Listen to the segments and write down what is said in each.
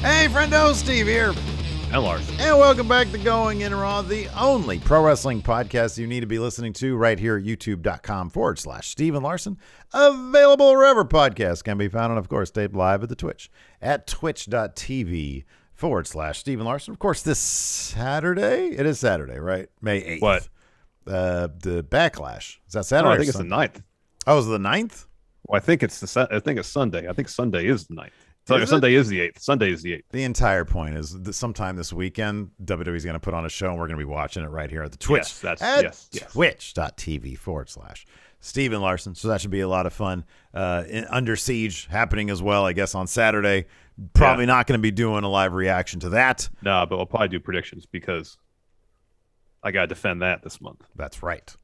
Hey, friendo, Steve here. And Larson. And welcome back to Going In Raw, the only pro wrestling podcast you need to be listening to right here at youtube.com/Steve and Larson. Available wherever podcasts can be found, and of course, taped live at the Twitch at twitch.tv/Steve and Larson. Of course, this Saturday, it is Saturday, right? May 8th. What? The Backlash. Is that Saturday? No, I think it's the 9th. Oh, is it the 9th? Well, I think it's Sunday. I think Sunday is the 9th. Is Sunday is the 8th. Sunday is the 8th. The entire point is that sometime this weekend, WWE's going to put on a show, and we're going to be watching it right here at the Twitch. Yes, Twitch.tv/Steve and Larson. So that should be a lot of fun. Under Siege happening as well, I guess, on Saturday. Probably not going to be doing a live reaction to that. No, but we'll probably do predictions because I got to defend that this month. That's right.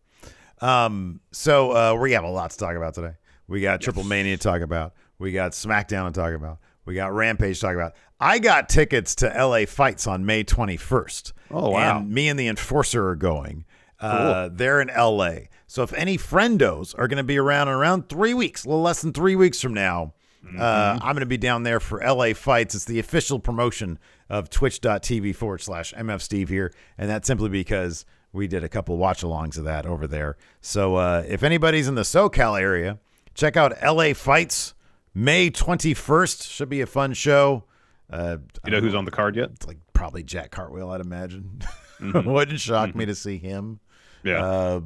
So we have a lot to talk about today. We got Triplemania to talk about. We got Smackdown to talk about. We got Rampage to talk about. I got tickets to LA Fights on May 21st. Oh, wow. And me and the Enforcer are going. Cool. They're in LA. So if any friendos are going to be around in around 3 weeks, a little less than 3 weeks from now, I'm going to be down there for LA Fights. It's the official promotion of twitch.tv/MFSteve here. And that's simply because we did a couple watch-alongs of that over there. So if anybody's in the SoCal area, check out LA Fights. May 21st should be a fun show. You know who's on the card yet? It's like probably Jack Cartwheel, I'd imagine. Wouldn't shock me to see him. Yeah.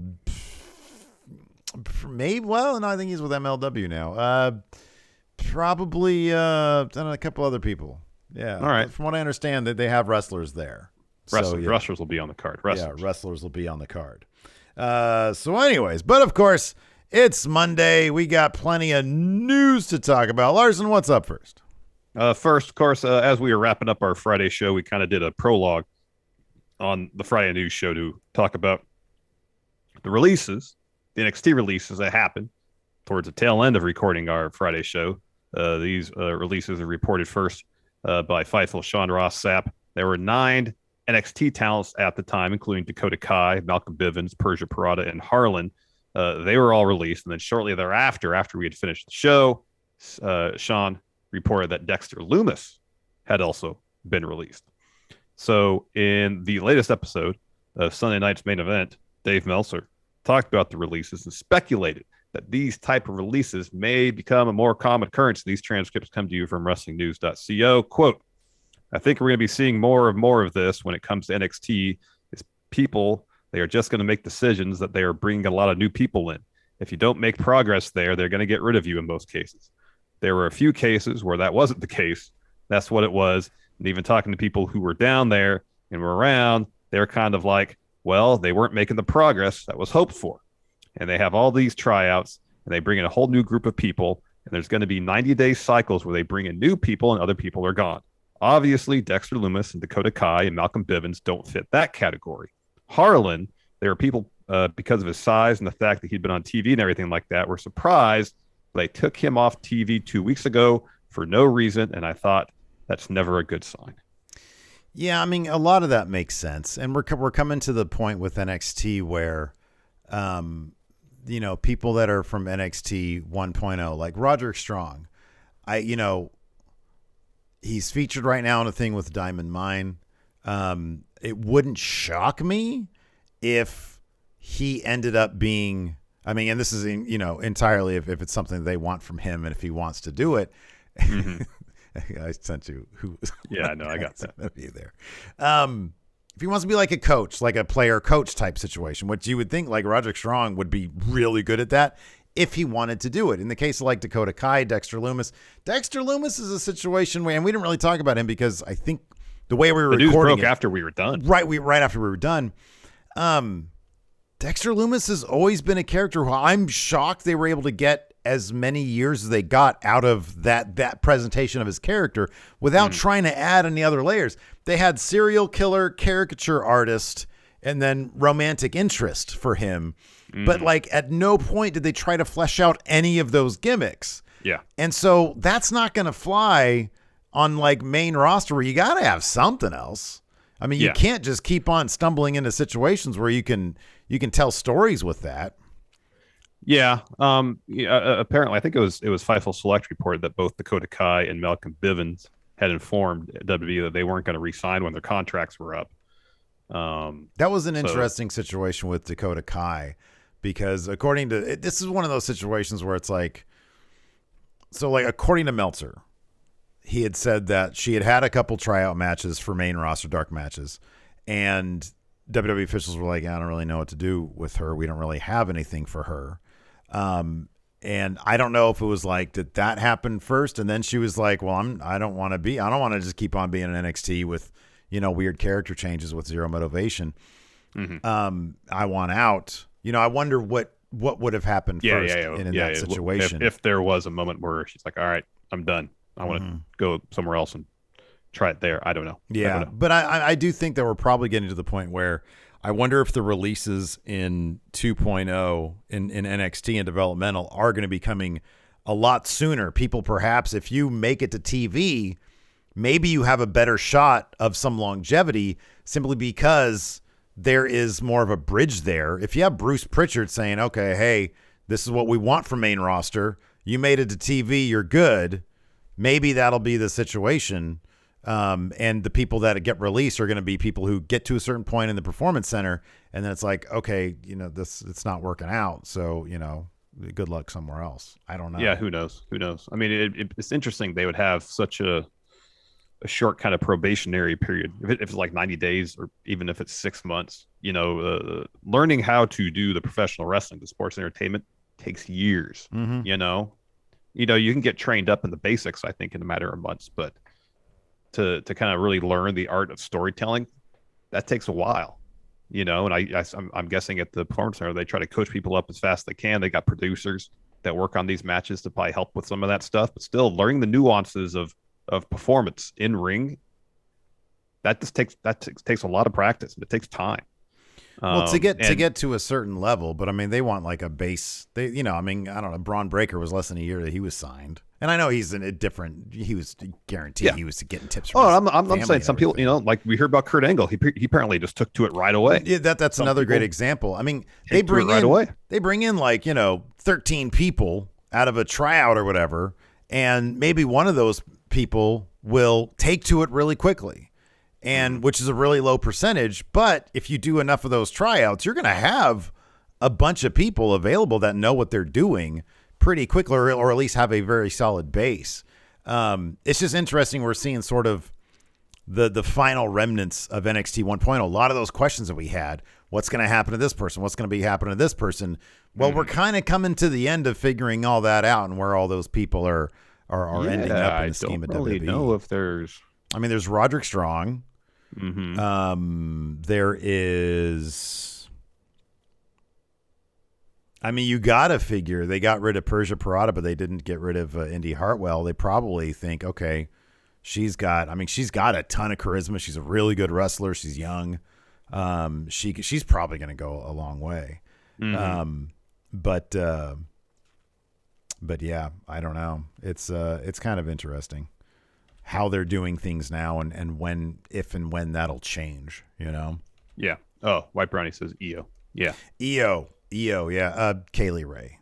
Maybe. Well, no, I think he's with MLW now. Probably a couple other people. Yeah. All right. From what I understand, that they have wrestlers there. Wrestlers will be on the card. Wrestlers will be on the card. So anyways, but of course, it's Monday. We got plenty of news to talk about. Larson, what's up first? First, of course, as we were wrapping up our Friday show, we kind of did a prologue on the Friday news show to talk about the releases, the NXT releases that happened towards the tail end of recording our Friday show. These releases are reported first by Fightful Sean Ross Sapp. There were 9 NXT talents at the time, including Dakota Kai, Malcolm Bivens, Persia Pirotta, and Harlan. They were all released, and then shortly thereafter, after we had finished the show, Sean reported that Dexter Lumis had also been released. So in the latest episode of Sunday night's main event, Dave Meltzer talked about the releases and speculated that these type of releases may become a more common occurrence. These transcripts come to you from WrestlingNews.co. Quote, I think we're going to be seeing more of this when it comes to NXT. Is people, they are just going to make decisions that they are bringing a lot of new people in. If you don't make progress there, they're going to get rid of you in most cases. There were a few cases where that wasn't the case. That's what it was. And even talking to people who were down there and were around, they're kind of like, well, they weren't making the progress that was hoped for. And they have all these tryouts, and they bring in a whole new group of people, and there's going to be 90-day cycles where they bring in new people and other people are gone. Obviously, Dexter Lumis and Dakota Kai and Malcolm Bivens don't fit that category. Harlan, there are people, because of his size and the fact that he'd been on TV and everything like that, were surprised they took him off TV 2 weeks ago for no reason, and I thought that's never a good sign. Yeah, I mean, a lot of that makes sense, and we're coming to the point with NXT where, people that are from NXT 1.0, like Roderick Strong, he's featured right now in a thing with Diamond Mine. It wouldn't shock me if he ended up being, and this is, entirely if it's something they want from him and if he wants to do it. Mm-hmm. I sent you who. Yeah, I know. I got that. There. If he wants to be like a coach, like a player coach type situation, which you would think like Roderick Strong would be really good at that if he wanted to do it. In the case of like Dakota Kai, Dexter Lumis is a situation where, and we didn't really talk about him because I think the way we were recording news broke after we were done. Right after we were done. Dexter Lumis has always been a character who I'm shocked they were able to get as many years as they got out of that presentation of his character without trying to add any other layers. They had serial killer, caricature artist, and then romantic interest for him. But like at no point did they try to flesh out any of those gimmicks. Yeah. And so that's not going to fly on like main roster where you got to have something else. I mean, you can't just keep on stumbling into situations where you can tell stories with that. Yeah. Apparently, I think it was Fightful Select reported that both Dakota Kai and Malcolm Bivens had informed WWE that they weren't going to re-sign when their contracts were up. That was an interesting situation with Dakota Kai, because this is one of those situations where it's like, so like according to Meltzer, he had said that she had a couple tryout matches for main roster dark matches, and WWE officials were like, I don't really know what to do with her. We don't really have anything for her. And I don't know if it was like, did that happen first? And then she was like, well, I don't want to just keep on being an NXT with, weird character changes with zero motivation. Mm-hmm. I want out. I wonder what would have happened first in that situation. If there was a moment where she's like, all right, I'm done. I want to go somewhere else and try it there. I don't know. Yeah, but I do think that we're probably getting to the point where I wonder if the releases in 2.0 in NXT and developmental are going to be coming a lot sooner. People, perhaps, if you make it to TV, maybe you have a better shot of some longevity simply because there is more of a bridge there. If you have Bruce Pritchard saying, okay, hey, this is what we want from main roster, you made it to TV, you're good, maybe that'll be the situation. And the people that get released are going to be people who get to a certain point in the performance center, and then it's like, okay, it's not working out, so good luck somewhere else. I don't know. Yeah, who knows? I mean, it's interesting they would have such a short kind of probationary period. If it's like 90 days, or even if it's 6 months, learning how to do the professional wrestling, the sports entertainment, takes years. Mm-hmm. You can get trained up in the basics, I think, in a matter of months, but to kind of really learn the art of storytelling, that takes a while, and I'm guessing at the performance center, they try to coach people up as fast as they can. They got producers that work on these matches to probably help with some of that stuff, but still learning the nuances of performance in ring, that takes a lot of practice, and it takes time. Well, to get to a certain level, but I mean, they want like a base. I don't know. Braun Breaker was less than a year that he was signed, and I know he's in a different. He was guaranteed he was getting tips. From I'm saying some people, like we heard about Kurt Angle, he apparently just took to it right away. Yeah, that's another great example. I mean, they bring in like 13 people out of a tryout or whatever, and maybe one of those people will take to it really quickly. And which is a really low percentage, but if you do enough of those tryouts, you're going to have a bunch of people available that know what they're doing pretty quickly, or at least have a very solid base. It's just interesting. We're seeing sort of the final remnants of NXT 1.0. A lot of those questions that we had, what's going to happen to this person? What's going to be happening to this person? Well, we're kind of coming to the end of figuring all that out, and where all those people are ending up in the scheme of WWE. I don't really know if there's... there's Roderick Strong. Mm-hmm. There is, you gotta figure they got rid of Persia Parada, but they didn't get rid of Indy Hartwell. They probably think, okay, she's got a ton of charisma. She's a really good wrestler. She's young. She's probably going to go a long way. Mm-hmm. But yeah, I don't know. It's kind of interesting how they're doing things now, and if and when that'll change, Yeah. Oh, White Brownie says EO. Yeah. EO. Yeah. Kaylee Ray.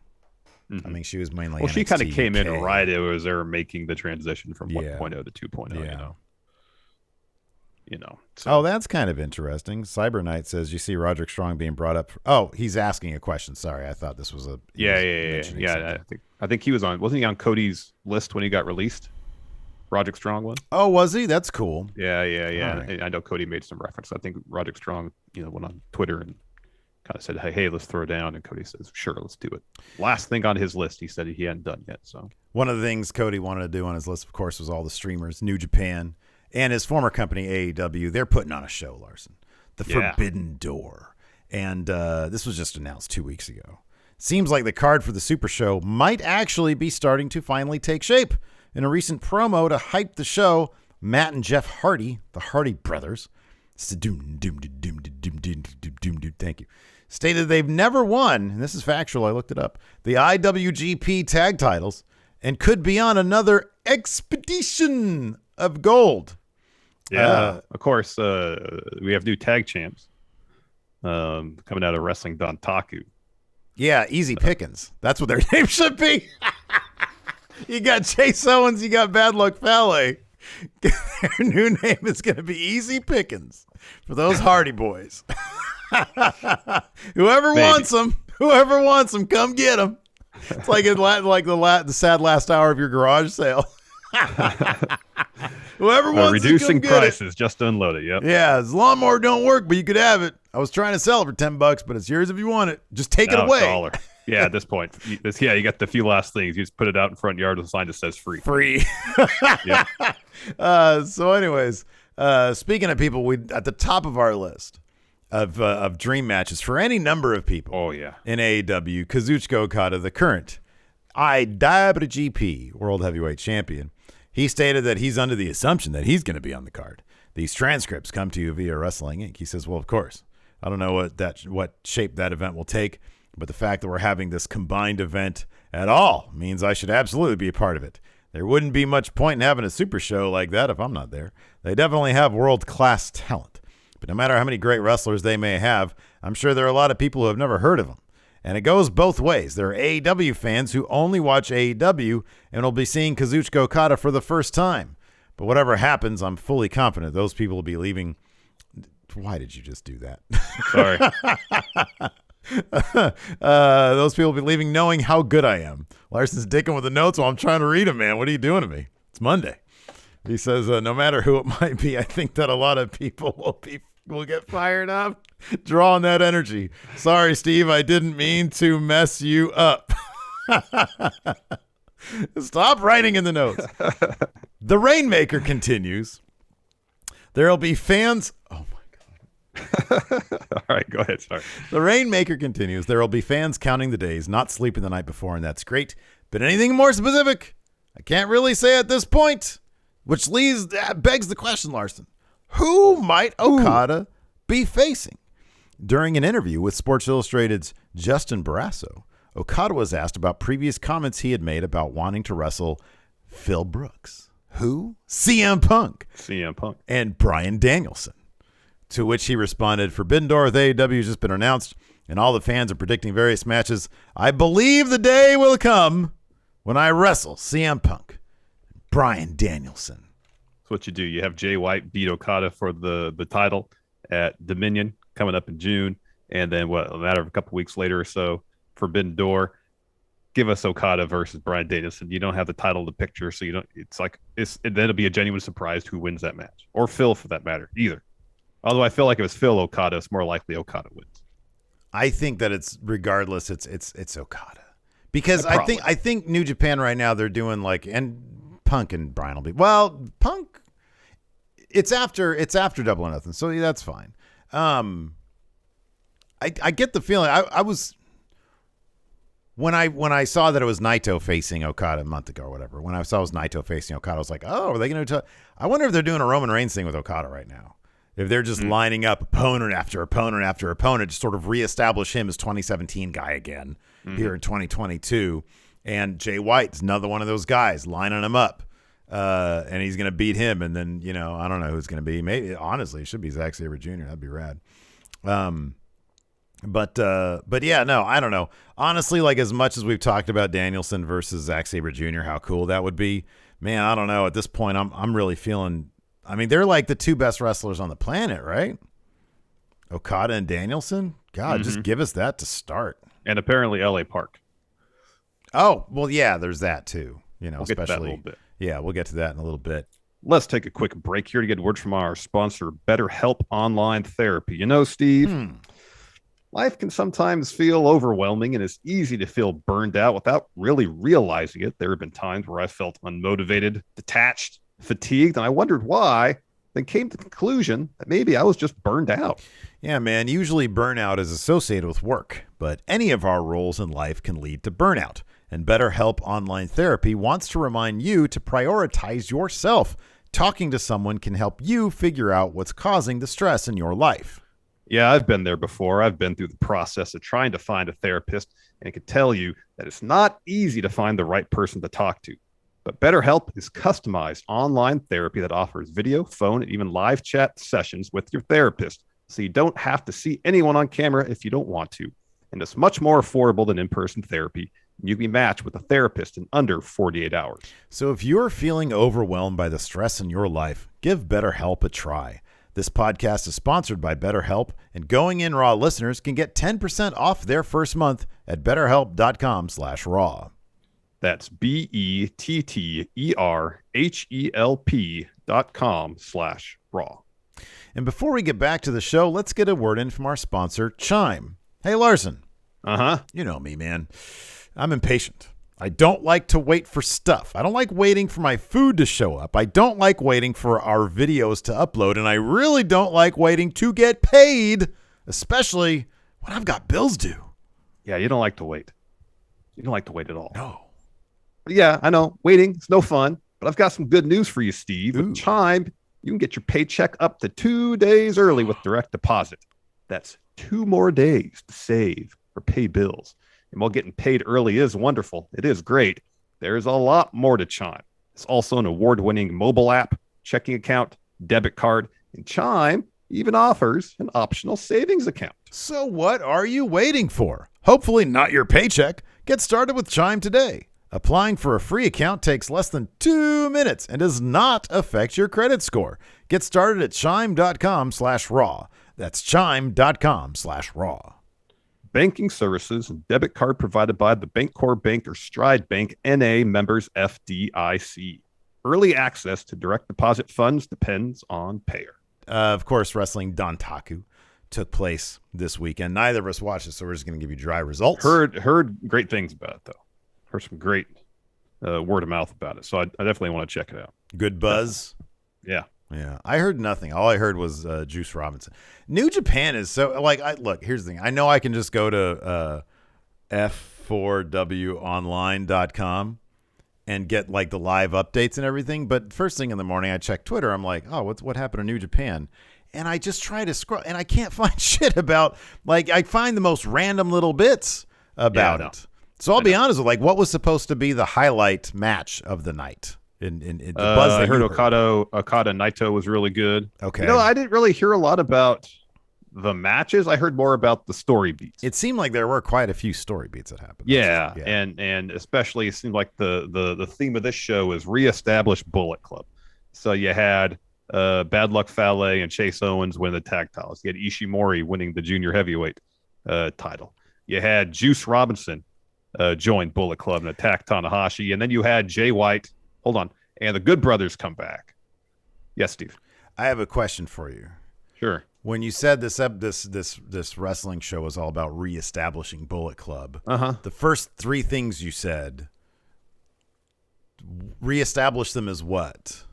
Mm-hmm. She was mainly. Well, she kind of came in UK. right as they were making the transition from 1.0 to 2.0. Yeah. So. Oh, that's kind of interesting. Cyber Knight says, you see Roderick Strong being brought up. Oh, he's asking a question. Sorry, I thought this was a. Yeah. I think he was on. Wasn't he on Cody's list when he got released? Roderick Strong one. Oh, was he? That's cool. Yeah. Right. I know Cody made some reference. I think Roderick Strong, went on Twitter and kind of said, hey, let's throw it down. And Cody says, sure, let's do it. Last thing on his list, he said he hadn't done yet. So one of the things Cody wanted to do on his list, of course, was all the streamers, New Japan, and his former company, AEW. They're putting on a show, Larson. The Forbidden Door. And this was just announced 2 weeks ago. Seems like the card for the Super Show might actually be starting to finally take shape. In a recent promo to hype the show, Matt and Jeff Hardy, the Hardy brothers, thank you, stated they've never won, and this is factual, I looked it up, the IWGP tag titles, and could be on another expedition of gold. Yeah, of course, we have new tag champs coming out of Wrestling Dontaku. Yeah, easy pickings. That's what their name should be. You got Chase Owens, you got Bad Luck Fale. Their new name is going to be Easy Pickings for those Hardy Boys. Whoever wants them, come get them. It's like the sad last hour of your garage sale. Whoever wants reducing it, come prices just to unload it. Yep. Yeah, his lawnmower don't work, but you could have it. I was trying to sell it for $10, but it's yours if you want it. Just take it away. $1. Yeah, at this point, you got the few last things. You just put it out in front yard with a sign that says free. Free. Yep. So, anyways, speaking of people, we at the top of our list of dream matches for any number of people. Oh yeah. In AEW, Kazuchika Okada, the current IWGP World Heavyweight Champion. He stated that he's under the assumption that he's going to be on the card. These transcripts come to you via Wrestling Inc. He says, well, of course. I don't know what shape that event will take, but the fact that we're having this combined event at all means I should absolutely be a part of it. There wouldn't be much point in having a super show like that if I'm not there. They definitely have world-class talent. But no matter how many great wrestlers they may have, I'm sure there are a lot of people who have never heard of them. And it goes both ways. There are AEW fans who only watch AEW and will be seeing Kazuchika Okada for the first time. But whatever happens, I'm fully confident those people will be leaving. Why did you just do that? Sorry. Those people will be leaving knowing how good I am. Larson's dicking with the notes while I'm trying to read them, man. What are you doing to me? It's Monday. He says, no matter who it might be, I think that a lot of people will get fired up. Draw on that energy. Sorry, Steve, I didn't mean to mess you up. Stop writing in the notes. The Rainmaker continues. There'll be fans. Oh, my God. All right, go ahead. Sorry. The Rainmaker continues. There will be fans counting the days, not sleeping the night before, and that's great. But anything more specific, I can't really say at this point, which begs the question, Larson. Who might Okada be facing? During an interview with Sports Illustrated's Justin Barrasso, Okada was asked about previous comments he had made about wanting to wrestle Phil Brooks. Who? CM Punk. And Bryan Danielson. To which he responded, Forbidden Door with AEW has just been announced, and all the fans are predicting various matches. I believe the day will come when I wrestle CM Punk and Bryan Danielson. That's what you do. You have Jay White beat Okada for the title at Dominion coming up in June, and then a matter of a couple weeks later or so, Forbidden Door, give us Okada versus Bryan Danielson. You don't have the title of the picture, so you don't. Then it'll be a genuine surprise who wins that match, or Phil for that matter, either. Although I feel like if it's Phil Okada, it's more likely Okada wins. I think that it's regardless, it's Okada, because I think New Japan right now they're doing and Punk and Bryan will be Punk. It's after Double or Nothing, so that's fine. I get the feeling I was when I saw that it was Naito facing Okada a month ago or whatever. When I saw it was Naito facing Okada, I was like, oh, are they going to? I wonder if they're doing a Roman Reigns thing with Okada right now. If they're just lining up opponent after opponent after opponent to sort of reestablish him as 2017 guy again here in 2022. And Jay White's another one of those guys lining him up. And he's going to beat him. And then, I don't know who's going to be. Maybe, honestly, it should be Zack Sabre Jr. That'd be rad. But yeah, no, I don't know. Honestly, as much as we've talked about Danielson versus Zack Sabre Jr., how cool that would be, man, I don't know. At this point, I'm really feeling, they're like the two best wrestlers on the planet, right? Okada and Danielson. God, just give us that to start. And apparently LA Park. Oh, well, yeah, there's that too. We'll especially get to that in a little bit. Yeah, we'll get to that in a little bit. Let's take a quick break here to get word from our sponsor, BetterHelp Online Therapy. Steve, life can sometimes feel overwhelming, and it's easy to feel burned out without really realizing it. There have been times where I felt unmotivated, detached, fatigued, and I wondered why, then came to the conclusion that maybe I was just burned out. Yeah, man, usually burnout is associated with work, but any of our roles in life can lead to burnout. And BetterHelp Online Therapy wants to remind you to prioritize yourself. Talking to someone can help you figure out what's causing the stress in your life. Yeah, I've been there before. I've been through the process of trying to find a therapist, and I can tell you that it's not easy to find the right person to talk to. But BetterHelp is customized online therapy that offers video, phone, and even live chat sessions with your therapist, so you don't have to see anyone on camera if you don't want to. And it's much more affordable than in-person therapy, You can be matched with a therapist in under 48 hours. So if you're feeling overwhelmed by the stress in your life, give BetterHelp a try. This podcast is sponsored by BetterHelp, and Going In Raw listeners can get 10% off their first month at betterhelp.com/raw. That's BETTERHELP.com/raw. And before we get back to the show, let's get a word in from our sponsor, Chime. Hey, Larson. You know me, man. I'm impatient. I don't like to wait for stuff. I don't like waiting for my food to show up. I don't like waiting for our videos to upload. And I really don't like waiting to get paid, especially when I've got bills due. Yeah, you don't like to wait. You don't like to wait at all. No. Yeah, I know. Waiting, it's no fun. But I've got some good news for you, Steve. Ooh. With Chime, you can get your paycheck up to 2 days early with direct deposit. That's 2 more days to save or pay bills. And while getting paid early is wonderful, it is great, there's a lot more to Chime. It's also an award-winning mobile app, checking account, debit card, and Chime even offers an optional savings account. So what are you waiting for? Hopefully not your paycheck. Get started with Chime today. Applying for a free account takes less than 2 minutes and does not affect your credit score. Get started at chime.com/raw. That's chime.com/raw. Banking services and debit card provided by the Bancorp Bank or Stride Bank NA members FDIC. Early access to direct deposit funds depends on payer. Of course, wrestling Dontaku took place this weekend. Neither of us watched it, so we're just going to give you dry results. Heard great things about it, though. Heard some great word of mouth about it. So I definitely want to check it out. Good buzz. Yeah. Yeah, I heard nothing. All I heard was Juice Robinson. New Japan is so like. Look, here's the thing. I know I can just go to f4wonline.com and get like the live updates and everything. But first thing in the morning, I check Twitter. I'm like, oh, what happened to New Japan? And I just try to scroll, and I can't find shit about. Like, I find the most random little bits about it. So I'll be honest with, like, what was supposed to be the highlight match of the night? In the buzz I heard Okada Naito was really good. Okay. You know, I didn't really hear a lot about the matches. I heard more about the story beats. It seemed like there were quite a few story beats that happened. Yeah. And especially it seemed like the theme of this show is reestablish Bullet Club. So you had Bad Luck Fale and Chase Owens win the tag titles. You had Ishimori winning the junior heavyweight title. You had Juice Robinson join Bullet Club and attack Tanahashi. And then you had Jay White. Hold on. And the Good Brothers come back. Yes, Steve. I have a question for you. Sure. When you said this wrestling show was all about reestablishing Bullet Club, the first 3 things you said, reestablish them as what?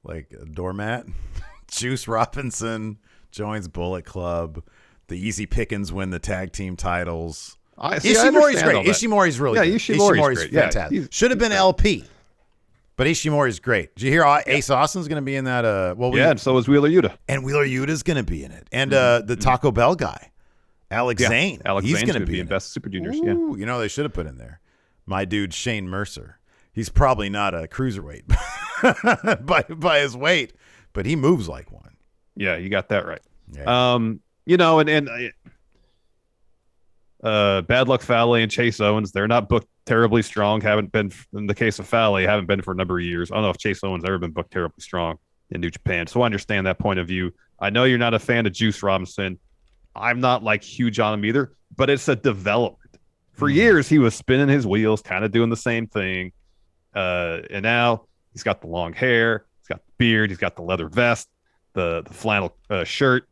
Like a doormat? Juice Robinson joins Bullet Club. The Easy Pickens win the tag team titles. Ishimori's great. Ishimori's really good. Ishimori's fantastic. Yeah, should have been LP, but Ishimori's great. Did you hear Ace Austin's going to be in that? And so is Wheeler Yuta. And Wheeler Yuta's going to be in it. And the Taco Bell guy, Alex Zane. Alex he's Zane's going to be in Best Super Juniors. Ooh, you know, they should have put in there my dude Shane Mercer. He's probably not a cruiserweight by his weight, but he moves like one. Yeah, you got that right. Yeah. You know, and Bad Luck Fale and Chase Owens, they're not booked terribly strong. Haven't been, in the case of Fale, haven't been for a number of years. I don't know if Chase Owens ever been booked terribly strong in New Japan. So I understand that point of view. I know you're not a fan of Juice Robinson. I'm not like huge on him either, but it's a development. For years, he was spinning his wheels, kind of doing the same thing. And now he's got the long hair, he's got the beard, he's got the leather vest, the flannel shirt.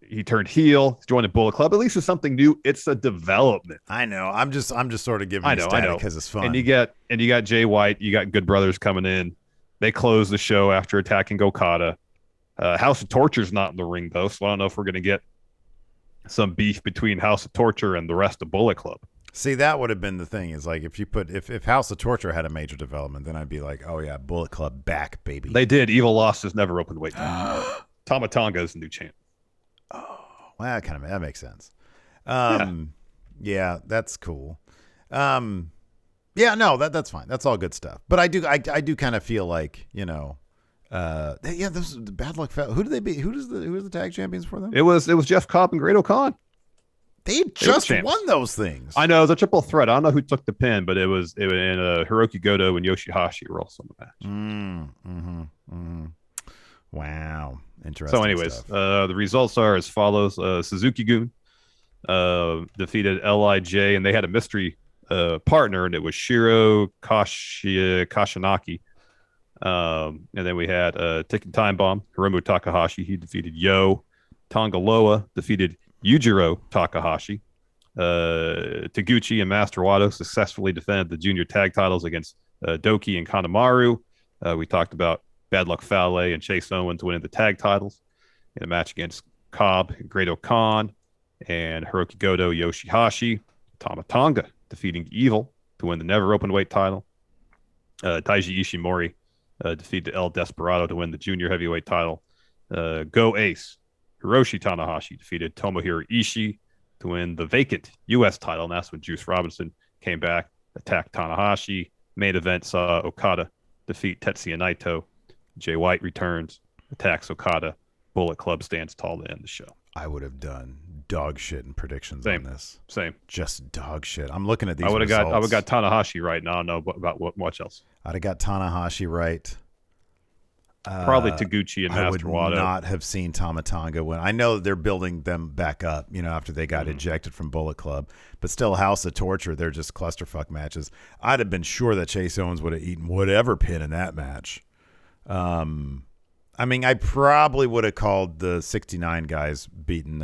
He turned heel. He's joined the Bullet Club. At least it's something new. It's a development. I know. I'm just sort of giving you static because it's fun. And you got Jay White. You got Good Brothers coming in. They close the show after attacking Okada. House of Torture's not in the ring though, so I don't know if we're going to get some beef between House of Torture and the rest of Bullet Club. See, that would have been the thing. Is like if House of Torture had a major development, then I'd be like, oh yeah, Bullet Club back, baby. They did. Evil lost his never opened weight. Tama Tonga is the new champ. Oh, well, that makes sense. Yeah, that's cool. Yeah, no, that's fine. That's all good stuff. But I do kind of feel like, you know, those the Bad Luck. Who did they beat? Who was the tag champions for them? It was Jeff Cobb and Great O'Khan. They just won those things. I know it was a triple threat. I don't know who took the pin, but it was in Hiroki Goto and Yoshihashi were also in the match. Wow, interesting. So, anyways, the results are as follows: Suzuki-gun defeated Lij, and they had a mystery partner, and it was Shiro Kashinaki. And then we had Ticking Time Bomb, Hiromu Takahashi. He defeated Yo. Tonga Loa defeated Yujiro Takahashi. Taguchi and Master Wato successfully defended the junior tag titles against Doki and Kanemaru. We talked about Bad Luck Fale and Chase Owens winning the tag titles in a match against Cobb, Great Khan, and Hiroki Goto, Yoshihashi. Tama Tonga defeating Evil to win the never open weight title. Taiji Ishimori defeated El Desperado to win the junior heavyweight title. Go Ace, Hiroshi Tanahashi defeated Tomohiro Ishii to win the vacant U.S. title, and that's when Juice Robinson came back, attacked Tanahashi. Main event saw Okada defeat Tetsuya Naito. Jay White returns, attacks Okada. Bullet Club stands tall to end the show. I would have done dog shit in predictions on this. Same. Just dog shit. I'm looking at these. I would have got Tanahashi right now. I don't know about what much else. I'd have got Tanahashi right. Probably Taguchi and Master Wato. I would not have seen Tama Tonga win. I know they're building them back up, after they got ejected from Bullet Club, but still House of Torture. They're just clusterfuck matches. I'd have been sure that Chase Owens would have eaten whatever pin in that match. I probably would have called the 69 guys beating.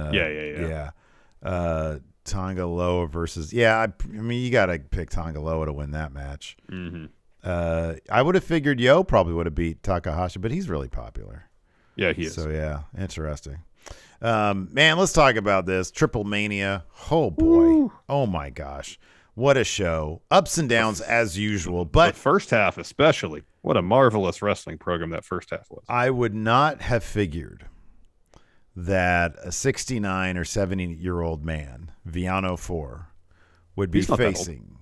Tonga Loa versus. Yeah, you got to pick Tonga Loa to win that match. Mm-hmm. I would have figured Yo probably would have beat Takahashi, but he's really popular. Yeah, he is. So, yeah, interesting. Man, let's talk about this. Triplemania. Oh, boy. Ooh. Oh, my gosh. What a show. Ups and downs as usual. But the first half especially. What a marvelous wrestling program that first half was. I would not have figured that a 69 or 70-year-old man, Viano 4, would be facing...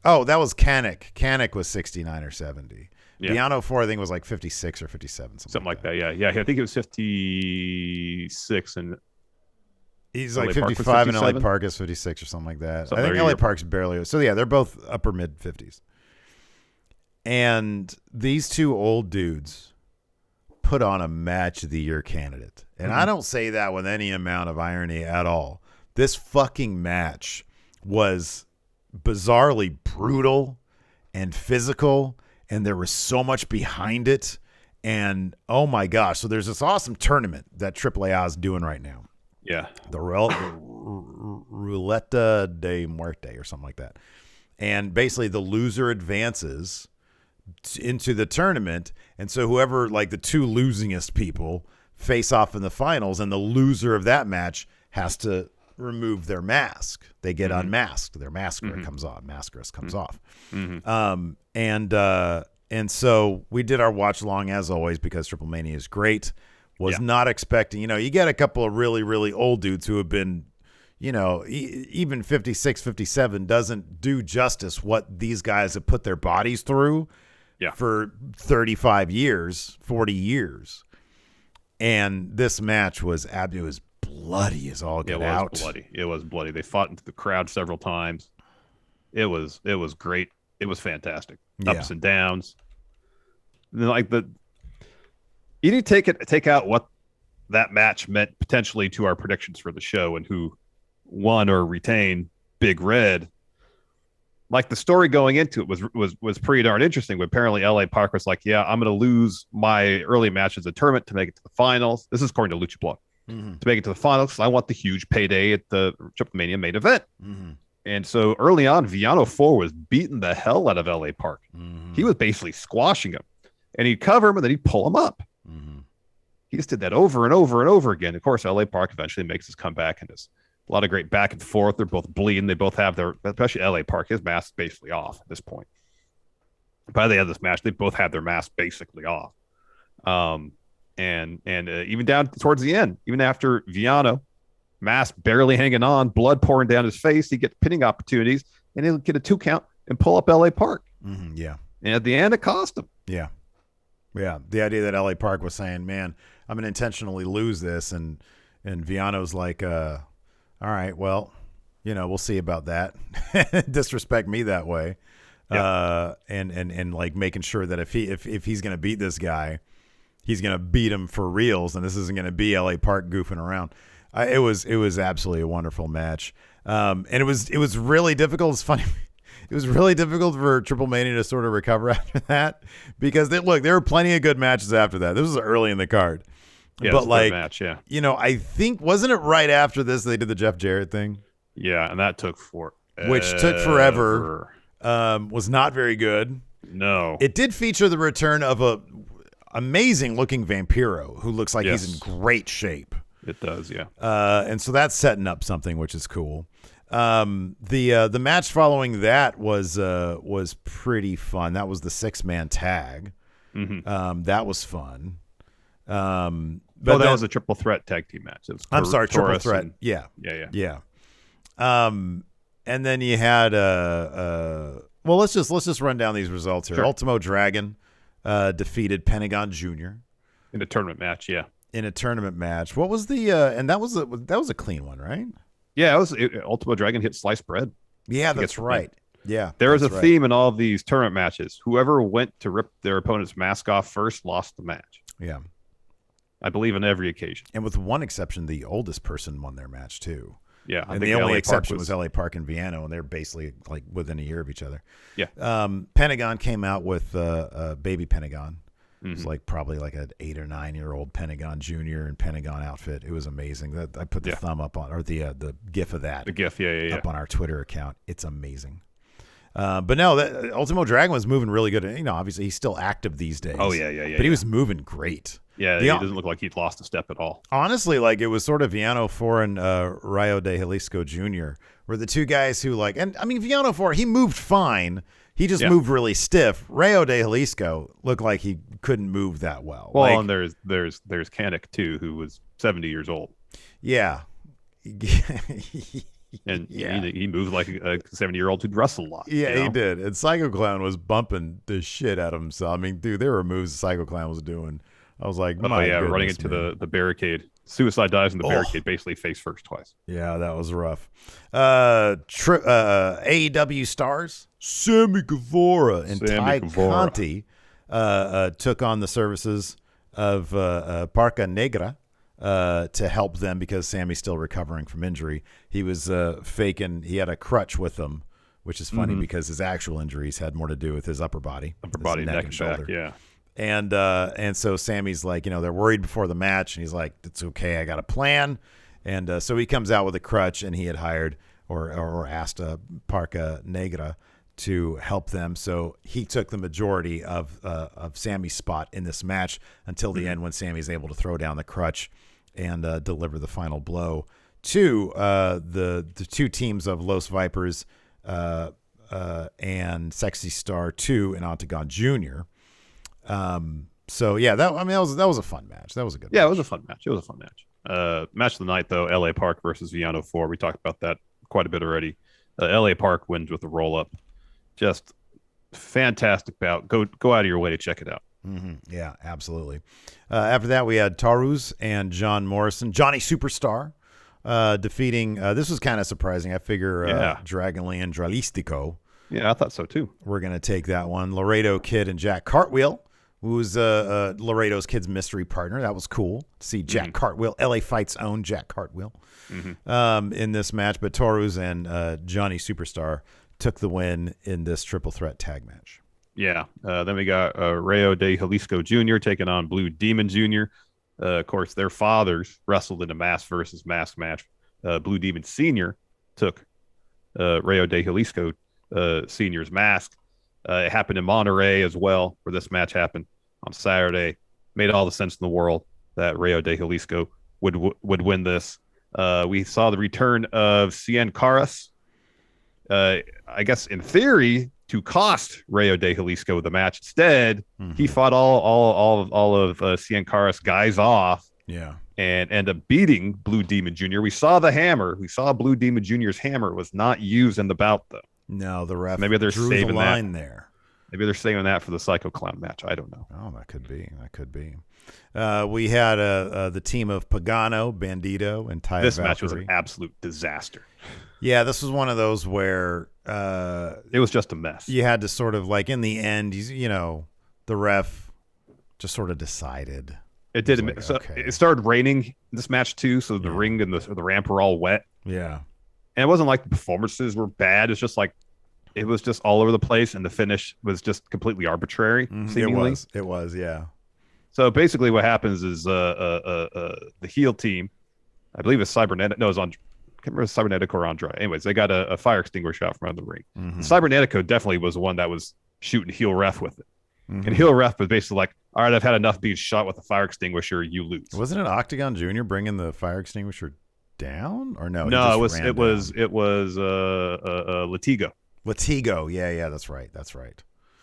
Oh, that was Kanik. Kanik was 69 or 70. Yeah. Viano 4, I think, was like 56 or 57. Something like that. Yeah. I think it was 56. And he's like 55 and LA Park is 56 or something like that. I think LA Park's barely. So, yeah, they're both upper mid-50s. And these two old dudes put on a match of the year candidate. And I don't say that with any amount of irony at all. This fucking match was bizarrely brutal and physical, and there was so much behind it. And oh my gosh, so there's this awesome tournament that AAA is doing right now. Yeah, the Ruleta de Muerte or something like that. And basically the loser advances into the tournament, and so whoever, like the two losingest people, face off in the finals, and the loser of that match has to remove their mask. They get unmasked. Their mascara comes off. Mascaras comes off. And so we did our watch along as always because Triplemania is great. Was not expecting, you get a couple of really, really old dudes who have been, even 56, 57 doesn't do justice what these guys have put their bodies through for 35 years, 40 years. And this match was bloody as all get out. It was bloody. They fought into the crowd several times. It was great. It was fantastic. Ups and downs. Like you need to take out what that match meant potentially to our predictions for the show and who won or retained Big Red. Like the story going into it was pretty darn interesting. But apparently LA Park was like, I'm going to lose my early match as a tournament to make it to the finals. This is according to Lucha Blog. To make it to the finals, I want the huge payday at the Triplemania main event. And so early on, Viano 4 was beating the hell out of LA Park. He was basically squashing him. And he'd cover him and then he'd pull him up. He just did that over and over and over again. Of course, LA Park eventually makes his comeback, and there's a lot of great back and forth. They're both bleeding. They both have especially LA Park, his mask is basically off at this point. By the end of this match, they both had their mask basically off. And even down towards the end, even after Viano, mask barely hanging on, blood pouring down his face, he gets pinning opportunities, and he'll get a 2 count and pull up LA Park. And at the end, it cost him. Yeah. The idea that LA Park was saying, man, I'm going to intentionally lose this. And Viano's like, all right, well, we'll see about that. Disrespect me that way. And like making sure that if he's going to beat this guy, he's going to beat him for reals, and this isn't going to be LA Park goofing around. It was absolutely a wonderful match. And it was really difficult. It's funny. It was really difficult for Triplemania to sort of recover after that, because there were plenty of good matches after that. This was early in the card. Yeah, but like, match, yeah. I think, wasn't it right after this they did the Jeff Jarrett thing? Yeah, and that took forever. Was not very good. No. It did feature the return of a amazing looking Vampiro who looks like he's in great shape. It does, yeah. And so that's setting up something, which is cool. The match following that was pretty fun. That was the 6-man tag. Mm-hmm. That was fun. But that was a triple threat tag team match. Triple threat. Yeah. And then you had well, let's just run down these results here. Sure. Ultimo Dragon defeated Pentagon Jr. in a tournament match. Yeah. In a tournament match. What was the and that was a clean one, right? Yeah, Ultimo Dragon hit sliced bread. Yeah, that's right. Yeah. There is a theme in all of these tournament matches. Whoever went to rip their opponent's mask off first lost the match. Yeah. I believe on every occasion. And with one exception, the oldest person won their match too. Yeah. And the only exception was LA Park and Viano, and they're basically like within a year of each other. Yeah. Pentagon came out with baby Pentagon. Mm-hmm. It was like probably like an 8 or 9 year old Pentagon Jr. in Pentagon outfit. It was amazing. I put the thumb up on, or the GIF of that. The GIF, up on our Twitter account. It's amazing. But no, Ultimo Dragon was moving really good. Obviously he's still active these days. Oh yeah. But he was moving great. Yeah, he doesn't look like he'd lost a step at all. Honestly, like it was sort of Viano 4 and Rayo de Jalisco Jr. were the two guys who Viano 4, he moved fine. He just moved really stiff. Rayo de Jalisco looked like he couldn't move that well. Well, and there's Kanik too, who was 70 years old. Yeah. And he moved like a 70-year-old who'd wrestle a lot. Yeah, he did. And Psycho Clown was bumping the shit out of himself. I mean, dude, there were moves Psycho Clown was doing. I was like, goodness, running into the barricade. Suicide dives in the barricade, basically face first twice. Yeah, that was rough. AEW stars Sammy Guevara and Ty Conti took on the services of Parca Negra to help them because Sammy's still recovering from injury. He was faking. He had a crutch with him, which is funny because his actual injuries had more to do with his upper body, neck and shoulder. Back, yeah. And so Sammy's like, they're worried before the match, and he's like, it's okay, I got a plan. And so he comes out with a crutch, and he had hired or asked Parca Negra to help them. So he took the majority of Sammy's spot in this match until the end, when Sammy's able to throw down the crutch and deliver the final blow to the two teams of Los Vipers and Sexy Star 2 and Octagon Jr. So yeah, that was a fun match. That was a good match. It was a fun match. Match of the night though, LA Park versus Viano 4. We talked about that quite a bit already. LA Park wins with a roll up. Just fantastic bout. Go out of your way to check it out. Mm-hmm. Yeah, absolutely. After that, we had Tarus and John Morrison, Johnny Superstar, defeating. This was kind of surprising. I figure Dragonland Dralistico. Yeah, I thought so too. We're gonna take that one. Laredo Kid and Jack Cartwheel, who was Laredo's Kid's mystery partner. That was cool to see Jack Cartwheel, LA Fight's own Jack Cartwheel, in this match. But Tarus and Johnny Superstar took the win in this triple threat tag match. Yeah. Then we got Rayo de Jalisco Jr. taking on Blue Demon Jr. Of course, their fathers wrestled in a mask versus mask match. Blue Demon Sr. took Rayo de Jalisco Sr.'s mask. It happened in Monterey as well, where this match happened on Saturday. Made all the sense in the world that Rayo de Jalisco would win this. We saw the return of Cien Caras. I guess in theory, to cost Rayo de Jalisco the match. Instead, he fought all of Cien Caras' guys off. Yeah. And end up beating Blue Demon Jr. We saw the hammer. We saw Blue Demon Jr.'s hammer was not used in the bout, though. No, the ref maybe they're drew saving the line that. there. Maybe they're saving that for the Psycho Clown match. I don't know. Oh, that could be. We had the team of Pagano, Bandito, and Taya This Valkyrie. match was an absolute disaster. Yeah, this was one of those where it was just a mess. You had to sort of like in the end, the ref just sort of decided. It did. Like, so okay. It started raining this match too, so the ring and the ramp were all wet. Yeah, and it wasn't like the performances were bad. It's just like it was just all over the place, and the finish was just completely arbiary. Seemingly. It was. Yeah. So basically, what happens is the heel team, I believe it's Cybernetic. No, it's on. I can't remember if it's Cybernetic or Andrade. Anyways, they got a fire extinguisher out from under the ring. Mm-hmm. Cybernetico definitely was the one that was shooting heel ref with it. Mm-hmm. And heel ref was basically like, all right, I've had enough being shot with a fire extinguisher. You lose. Wasn't it Octagon Jr. bringing the fire extinguisher down or no? No, it was Latigo. Latigo. Yeah. That's right.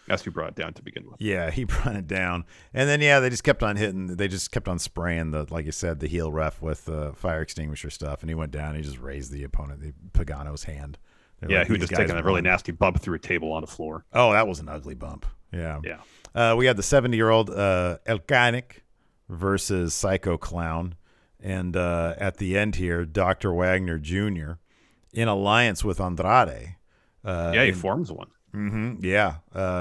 That's who brought it down to begin with. Yeah, he brought it down. And then, they just kept on hitting. They just kept on spraying like you said, the heel ref with fire extinguisher stuff. And he went down and he just raised the opponent, the Pagano's hand. He was just taking a really nasty bump through a table on the floor. Oh, that was an ugly bump. Yeah. We had the 70-year-old Elkanik versus Psycho Clown. And at the end here, Dr. Wagner Jr. in alliance with Andrade. He forms one. Mm-hmm, yeah.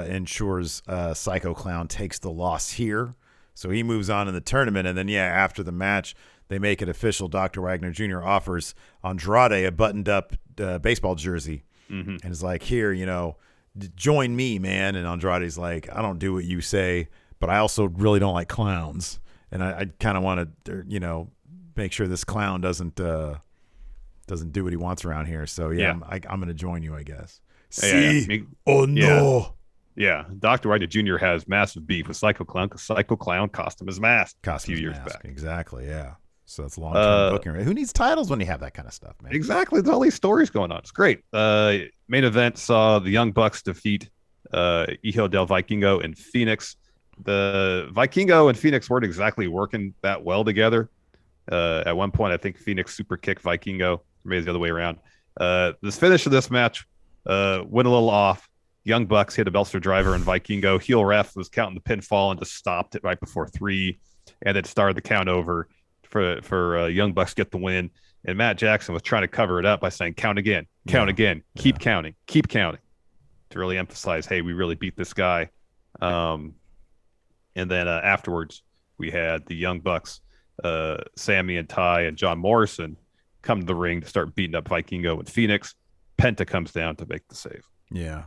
Ensures Psycho Clown takes the loss here. So he moves on in the tournament. And then, after the match, they make it official. Dr. Wagner Jr. offers Andrade a buttoned-up baseball jersey. Mm-hmm. And is like, here, join me, man. And Andrade's like, I don't do what you say, but I also really don't like clowns. And I kind of want to, make sure this clown doesn't do what he wants around here. So, I'm going to join you, I guess. No. Yeah, Dr. Wagner Jr. has massive beef with Psycho Clown because Psycho Clown cost him his mask a few years back. Exactly, yeah. So that's long-term booking. Who needs titles when you have that kind of stuff, man? Exactly. There's all these stories going on. It's great. Main event saw the Young Bucks defeat Hijo del Vikingo and Phoenix. The Vikingo and Phoenix weren't exactly working that well together. At one point, I think Phoenix super kicked Vikingo. Maybe the other way around. This finish of this match went a little off. Young Bucks hit a Belster driver, and Vikingo heel ref was counting the pinfall and just stopped it right before 3, and then started the count over for Young Bucks get the win. And Matt Jackson was trying to cover it up by saying, count again, keep counting, to really emphasize, hey, we really beat this guy. And then afterwards, we had the Young Bucks, Sammy and Ty and John Morrison come to the ring to start beating up Vikingo and Phoenix. Penta comes down to make the save. Yeah.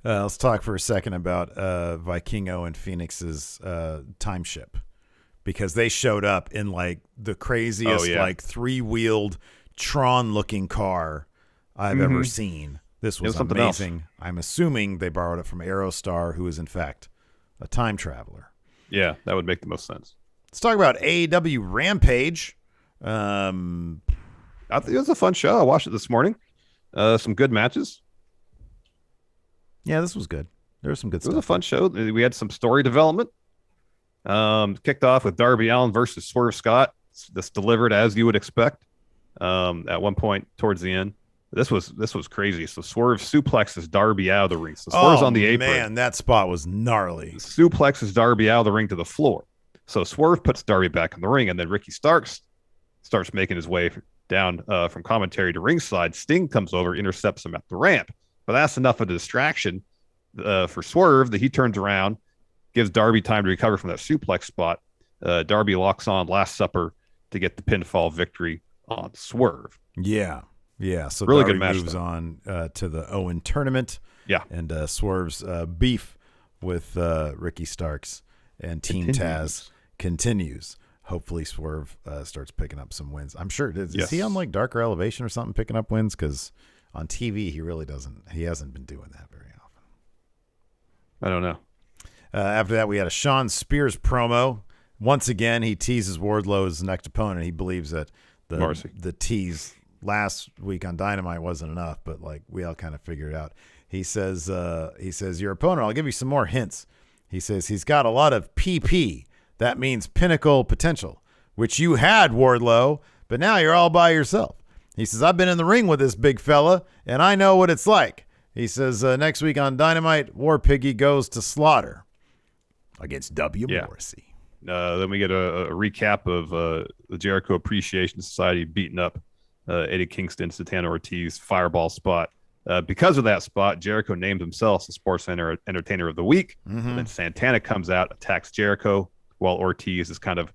Let's talk for a second about Vikingo and Phoenix's time ship, because they showed up in like the craziest, like 3-wheeled Tron-looking car I've ever seen. This was amazing. Else. I'm assuming they borrowed it from Aerostar, who is in fact a time traveler. Yeah, that would make the most sense. Let's talk about AEW Rampage. I think it was a fun show. I watched it this morning. Some good matches. Yeah, this was good. There was some good stuff. It was a fun show. We had some story development. Kicked off with Darby Allin versus Swerve Scott. This delivered as you would expect. At one point towards the end, this was crazy. So Swerve suplexes Darby out of the ring. So Swerve's on the apron. Man, that spot was gnarly. Suplexes Darby out of the ring to the floor. So Swerve puts Darby back in the ring, and then Ricky Starks starts making his way down from commentary to ringside. Sting comes over, intercepts him at the ramp. But that's enough of a distraction for Swerve that he turns around, gives Darby time to recover from that suplex spot. Darby locks on Last Supper to get the pinfall victory on Swerve. Yeah. So really Darby good match moves on to the Owen tournament. Yeah. And Swerve's beef with Ricky Starks and Team Taz continues. Hopefully Swerve starts picking up some wins. I'm sure. Is he on like Darker Elevation or something picking up wins? Because on TV, he really doesn't. He hasn't been doing that very often. I don't know. After that, we had a Shawn Spears promo. Once again, he teases Wardlow's next opponent. He believes that the tease last week on Dynamite wasn't enough, but like we all kind of figured it out. He says, your opponent, I'll give you some more hints. He says he's got a lot of PP. That means pinnacle potential, which you had, Wardlow, but now you're all by yourself. He says, I've been in the ring with this big fella, and I know what it's like. He says, next week on Dynamite, War Piggy goes to Slaughter against W. Morrissey. Then we get a recap of the Jericho Appreciation Society beating up Eddie Kingston, Santana Ortiz fireball spot. Because of that spot, Jericho named himself the Sports Center Entertainer of the Week. And then Santana comes out, attacks Jericho, while Ortiz is kind of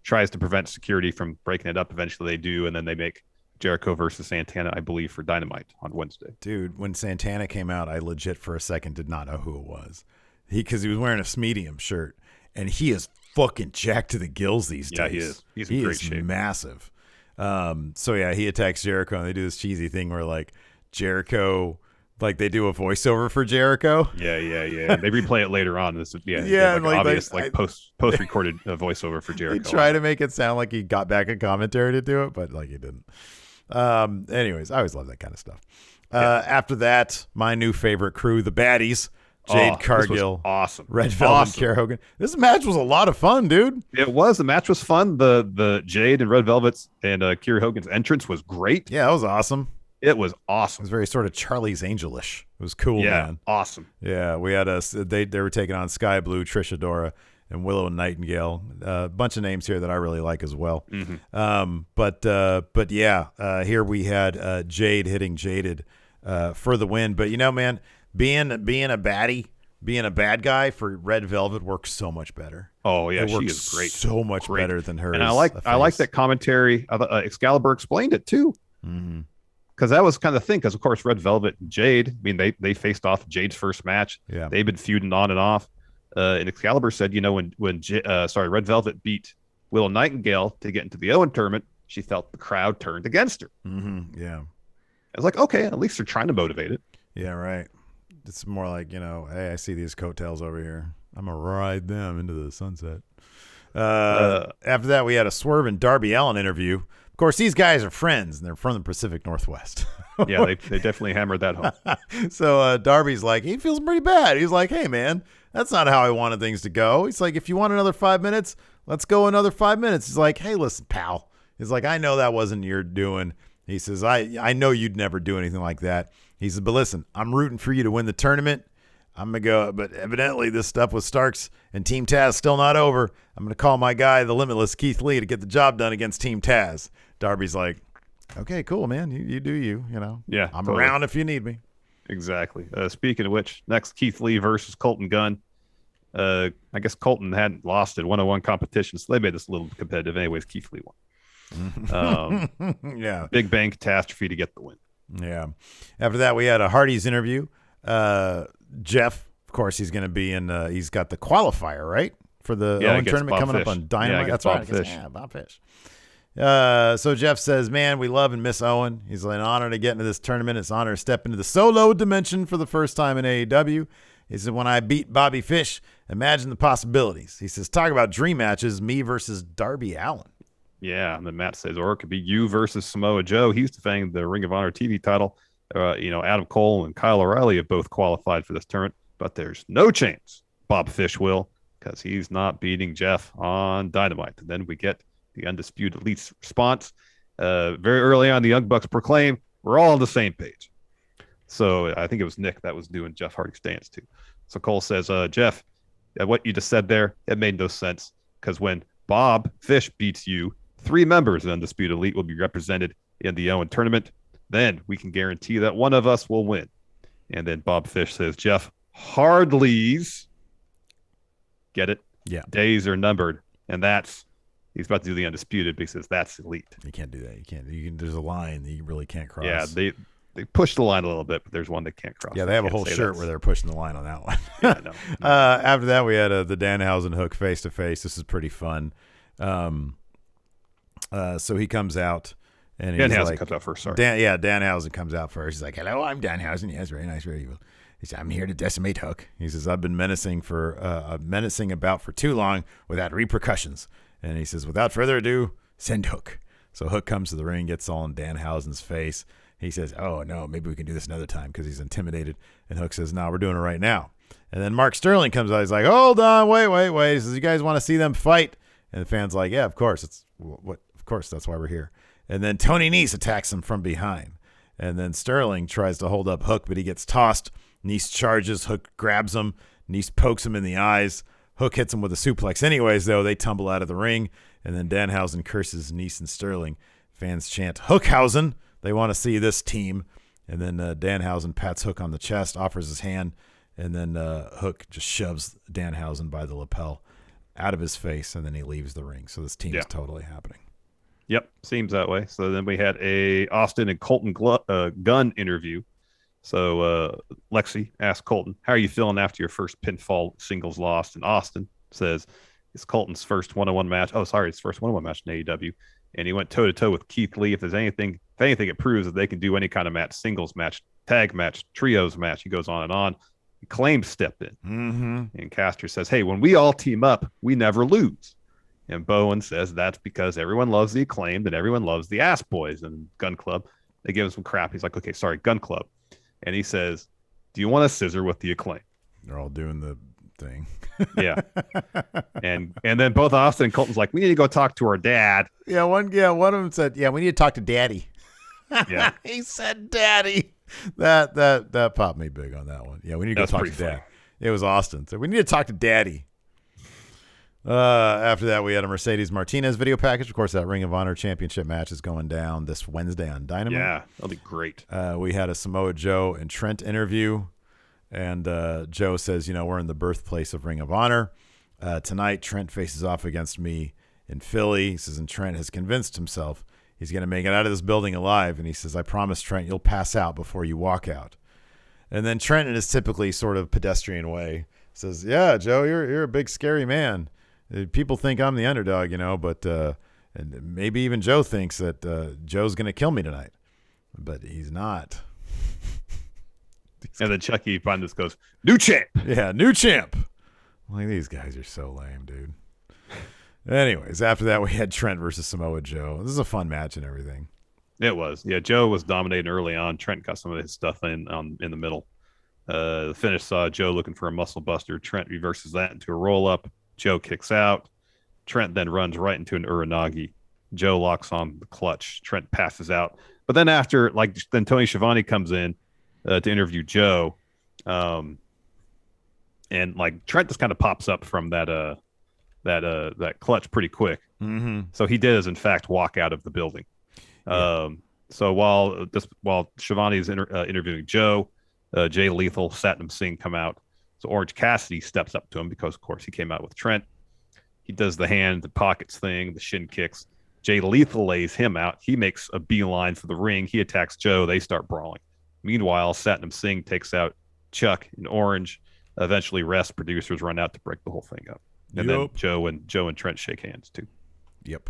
tries to prevent security from breaking it up. Eventually they do, and then they make Jericho versus Santana, I believe, for Dynamite on Wednesday. Dude, when Santana came out, I legit for a second did not know who it was. Because he was wearing a Smedium shirt, and he is fucking jacked to the gills these days. Yeah, he is. He's in great shape. Massive. So yeah, he attacks Jericho, and they do this cheesy thing where like Jericho, like they do a voiceover for Jericho. Yeah. They replay it later on. This is obvious post recorded voiceover for Jericho. He tried to make it sound like he got back a commentary to do it, but like he didn't. Anyways, I always love that kind of stuff. After that, my new favorite crew, the Baddies. Jade Cargill, awesome. Red Velvet, Kiera Hogan. This match was a lot of fun, dude. It was. The match was fun. The Jade and Red Velvet's and Kiera Hogan's entrance was great. Yeah, that was awesome. It was awesome. It was very sort of Charlie's Angelish. It was cool, man. Awesome. Yeah, we had they were taking on Sky Blue, Trish Adora, and Willow Nightingale. A bunch of names here that I really like as well. But yeah, here we had Jade hitting Jaded for the win. But you know, man, being a baddie, being a bad guy for Red Velvet works so much better. Oh yeah, it she is great, so much better than her. And I like that commentary. Excalibur explained it too, because that was kind of the thing. Because of course, Red Velvet and Jade. I mean, they faced off Jade's first match. Yeah, they've been feuding on and off. And Excalibur said, you know, when Red Velvet beat Willow Nightingale to get into the Owen tournament, she felt the crowd turned against her. Yeah, I was like, okay, at least they're trying to motivate it. Yeah, right. It's more like, you know, hey, I see these coattails over here. I'm going to ride them into the sunset. After that, we had a Swerve and Darby Allin interview. Of course, these guys are friends, and they're from the Pacific Northwest. Yeah, they definitely hammered that home. So Darby's like, he feels pretty bad. He's like, hey, man, that's not how I wanted things to go. He's like, if you want another 5 minutes, let's go another 5 minutes. He's like, hey, listen, pal. He's like, I know that wasn't your doing. He says, I know you'd never do anything like that. He said, but listen, I'm rooting for you to win the tournament. I'm going to go, but evidently this stuff with Starks and Team Taz still not over. I'm going to call my guy, the Limitless Keith Lee, to get the job done against Team Taz. Darby's like, okay, cool, man. You do you know. Yeah, I'm around if you need me. Exactly. Speaking of which, next Keith Lee versus Colton Gunn. I guess Colton hadn't lost at 101 competition, so they made this a little competitive. Anyways, Keith Lee won. Yeah. Big Bang Catastrophe to get the win. Yeah. After that, we had a Hardy's interview. Jeff, of course, he's going to be in. He's got the qualifier, right, for the Owen tournament Bob coming Fish. up on Dynamite. Yeah, that's Bob right. Fish. Bob Fish. So Jeff says, "Man, we love and miss Owen. He's an honor to get into this tournament. It's an honor to step into the solo dimension for the first time in AEW." He said, "When I beat Bobby Fish, imagine the possibilities." He says, "Talk about dream matches, me versus Darby Allin." Yeah, and then Matt says, or it could be you versus Samoa Joe. He's defending the Ring of Honor TV title. Adam Cole and Kyle O'Reilly have both qualified for this tournament, but there's no chance Bob Fish will, because he's not beating Jeff on Dynamite. And then we get the Undisputed Elite's response. Very early on, the Young Bucks proclaim, we're all on the same page. So I think it was Nick that was doing Jeff Hardy's dance too. So Cole says, Jeff, what you just said there, it made no sense, because when Bob Fish beats you, 3 members of Undisputed Elite will be represented in the Owen tournament. Then we can guarantee that one of us will win. And then Bob Fish says, Jeff Hardy's, get it? Yeah. Days are numbered. And he's about to do the Undisputed, but he says that's Elite. You can't do that. You can't. There's a line that you really can't cross. Yeah, they push the line a little bit, but there's one they can't cross. Yeah, they have a whole shirt where they're pushing the line on that one. Yeah, no. After that, we had the Danhausen hook face-to-face. This is pretty fun. So he comes out, and he's Danhausen like, comes out first. Sorry. Danhausen comes out first. He's like, "Hello, I'm Danhausen. Yes, very nice, very evil." He said, "I'm here to decimate Hook." He says, "I've been menacing about for too long without repercussions." And he says, "Without further ado, send Hook." So Hook comes to the ring, gets all in Danhausen's face. He says, "Oh no, maybe we can do this another time," because he's intimidated. And Hook says, "No, we're doing it right now." And then Mark Sterling comes out. He's like, "Hold on, wait." He says, "You guys want to see them fight?" And the fan's like, "Yeah, of course. Of course, that's why we're here." And then Tony Nese attacks him from behind. And then Sterling tries to hold up Hook, but he gets tossed. Nese charges. Hook grabs him. Nese pokes him in the eyes. Hook hits him with a suplex. Anyways, though, they tumble out of the ring. And then Danhausen curses Nese and Sterling. Fans chant, Hookhausen. They want to see this team. And then Danhausen pats Hook on the chest, offers his hand. And then Hook just shoves Danhausen by the lapel out of his face. And then he leaves the ring. So this team is totally happening. Yep, seems that way. So then we had a Austin and Colton Gunn interview. So Lexi asked Colton, how are you feeling after your first pinfall singles loss? And Austin says it's Colton's first one-on-one match. Oh, sorry, his first one-on-one match in AEW. And he went toe-to-toe with Keith Lee. If anything, it proves that they can do any kind of match, singles match, tag match, trios match. He goes on and on. Acclaim stepped in. Mm-hmm. And Caster says, hey, when we all team up, we never lose. And Bowen says that's because everyone loves the Acclaimed and everyone loves the Ass Boys and Gun Club. They give him some crap. He's like, okay, sorry, Gun Club. And he says, do you want a scissor with the Acclaim? They're all doing the thing. Yeah. And then both Austin and Colton's like, we need to go talk to our dad. Yeah, one of them said, yeah, we need to talk to Daddy. Yeah. He said Daddy. That popped me big on that one. Yeah, we need to go talk to Dad. It was Austin. So we need to talk to Daddy. After that, we had a Mercedes Martinez video package. Of course, that Ring of Honor Championship match is going down this Wednesday on Dynamite. Yeah, that'll be great. We had a Samoa Joe and Trent interview, and Joe says, we're in the birthplace of Ring of Honor. Tonight, Trent faces off against me in Philly. He says, and Trent has convinced himself he's going to make it out of this building alive. And he says, I promise, Trent, you'll pass out before you walk out. And then Trent, in his typically sort of pedestrian way, says, yeah, Joe, you're a big, scary man. People think I'm the underdog, but and maybe even Joe thinks that Joe's going to kill me tonight, but he's not. And then Chucky Bundes goes, new champ. Yeah, new champ. Like, these guys are so lame, dude. Anyways, after that, we had Trent versus Samoa Joe. This is a fun match and everything. It was. Yeah, Joe was dominating early on. Trent got some of his stuff in the middle. The finish saw Joe looking for a muscle buster. Trent reverses that into a roll-up. Joe kicks out. Trent then runs right into an Uranagi. Joe locks on the clutch. Trent passes out. But then then Tony Schiavone comes in to interview Joe. And Trent just kind of pops up from that clutch pretty quick. Mm-hmm. So he did, in fact, walk out of the building. Yeah. So while Schiavone's interviewing Joe, Jay Lethal, Satnam Singh come out. So Orange Cassidy steps up to him because, of course, he came out with Trent. He does the hand, the pockets thing, the shin kicks. Jay Lethal lays him out. He makes a beeline for the ring. He attacks Joe. They start brawling. Meanwhile, Satnam Singh takes out Chuck and Orange. Eventually, rest producers run out to break the whole thing up. And then Joe and Trent shake hands, too. Yep.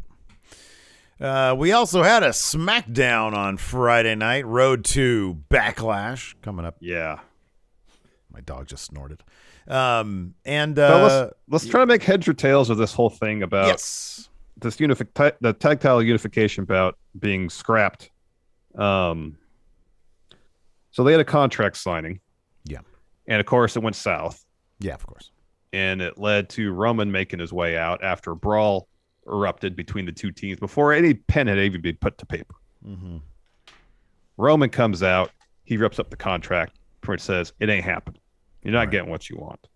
We also had a Smackdown on Friday night. Road to Backlash coming up. Yeah. My dog just snorted. So let's try to make heads or tails of this whole thing about this the tag title unification bout being scrapped. So they had a contract signing. Yeah. And of course it went south. Yeah, of course. And it led to Roman making his way out after a brawl erupted between the two teams before any pen had even been put to paper. Mm-hmm. Roman comes out. He rips up the contract. Prince says, it ain't happening. You're not getting what you want.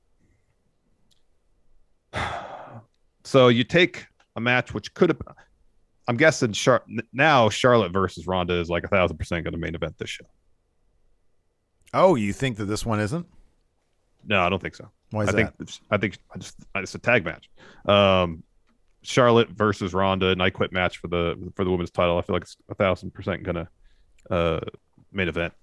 So you take a match which could have, I'm guessing now Charlotte versus Ronda is like 1,000% going to main event this show. Oh, you think that this one isn't? No, I don't think so. Why is that? I think it's a tag match. Charlotte versus Ronda, an I Quit match for the women's title. I feel like it's 1,000% going to main event.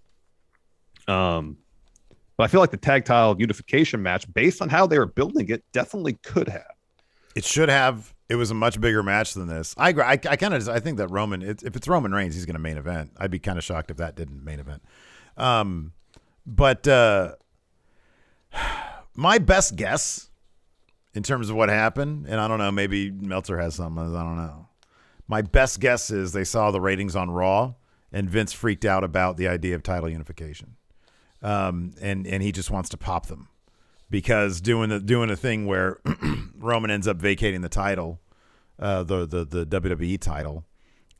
But I feel like the tag title unification match, based on how they were building it, definitely could have. It should have. It was a much bigger match than this. I agree. I think that Roman, if it's Roman Reigns, he's going to main event. I'd be kind of shocked if that didn't main event. But my best guess in terms of what happened, and I don't know, maybe Meltzer has something, I don't know. My best guess is they saw the ratings on Raw, and Vince freaked out about the idea of title unification. And he just wants to pop them because doing a thing where Roman ends up vacating the title, the WWE title,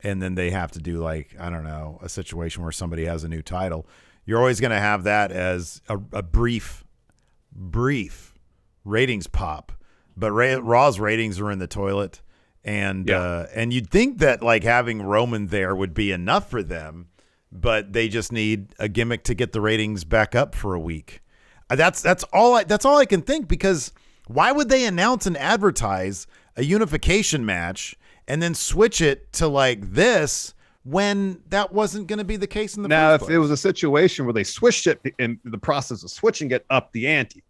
and then they have to do like, I don't know, a situation where somebody has a new title. You're always going to have that as a brief ratings pop, but Raw's ratings are in the toilet, and you'd think that like having Roman there would be enough for them, but they just need a gimmick to get the ratings back up for a week. That's all I can think, because why would they announce and advertise a unification match and then switch it to like this when that wasn't going to be the case in the first place? Now, if it was a situation where they switched it in the process of switching it up the ante,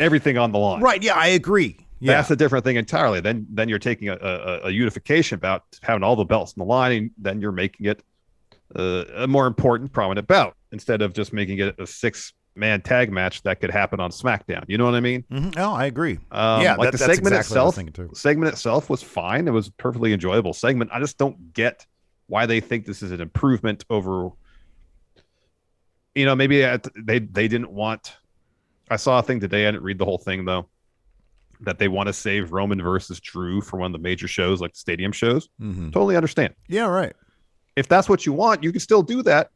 everything on the line. Right. Yeah, I agree. Yeah. That's a different thing entirely. Then you're taking a unification bout, having all the belts in the line, and then you're making it a more important, prominent bout instead of just making it a 6-man tag match that could happen on SmackDown. You know what I mean? Mm-hmm. Oh, I agree. Like the segment exactly segment itself was fine. It was a perfectly enjoyable segment. I just don't get why they think this is an improvement over, maybe they didn't want. I saw a thing today. I didn't read the whole thing though, that they want to save Roman versus Drew for one of the major shows, like the stadium shows. Mm-hmm. Totally understand. Yeah, right. If that's what you want, you can still do that.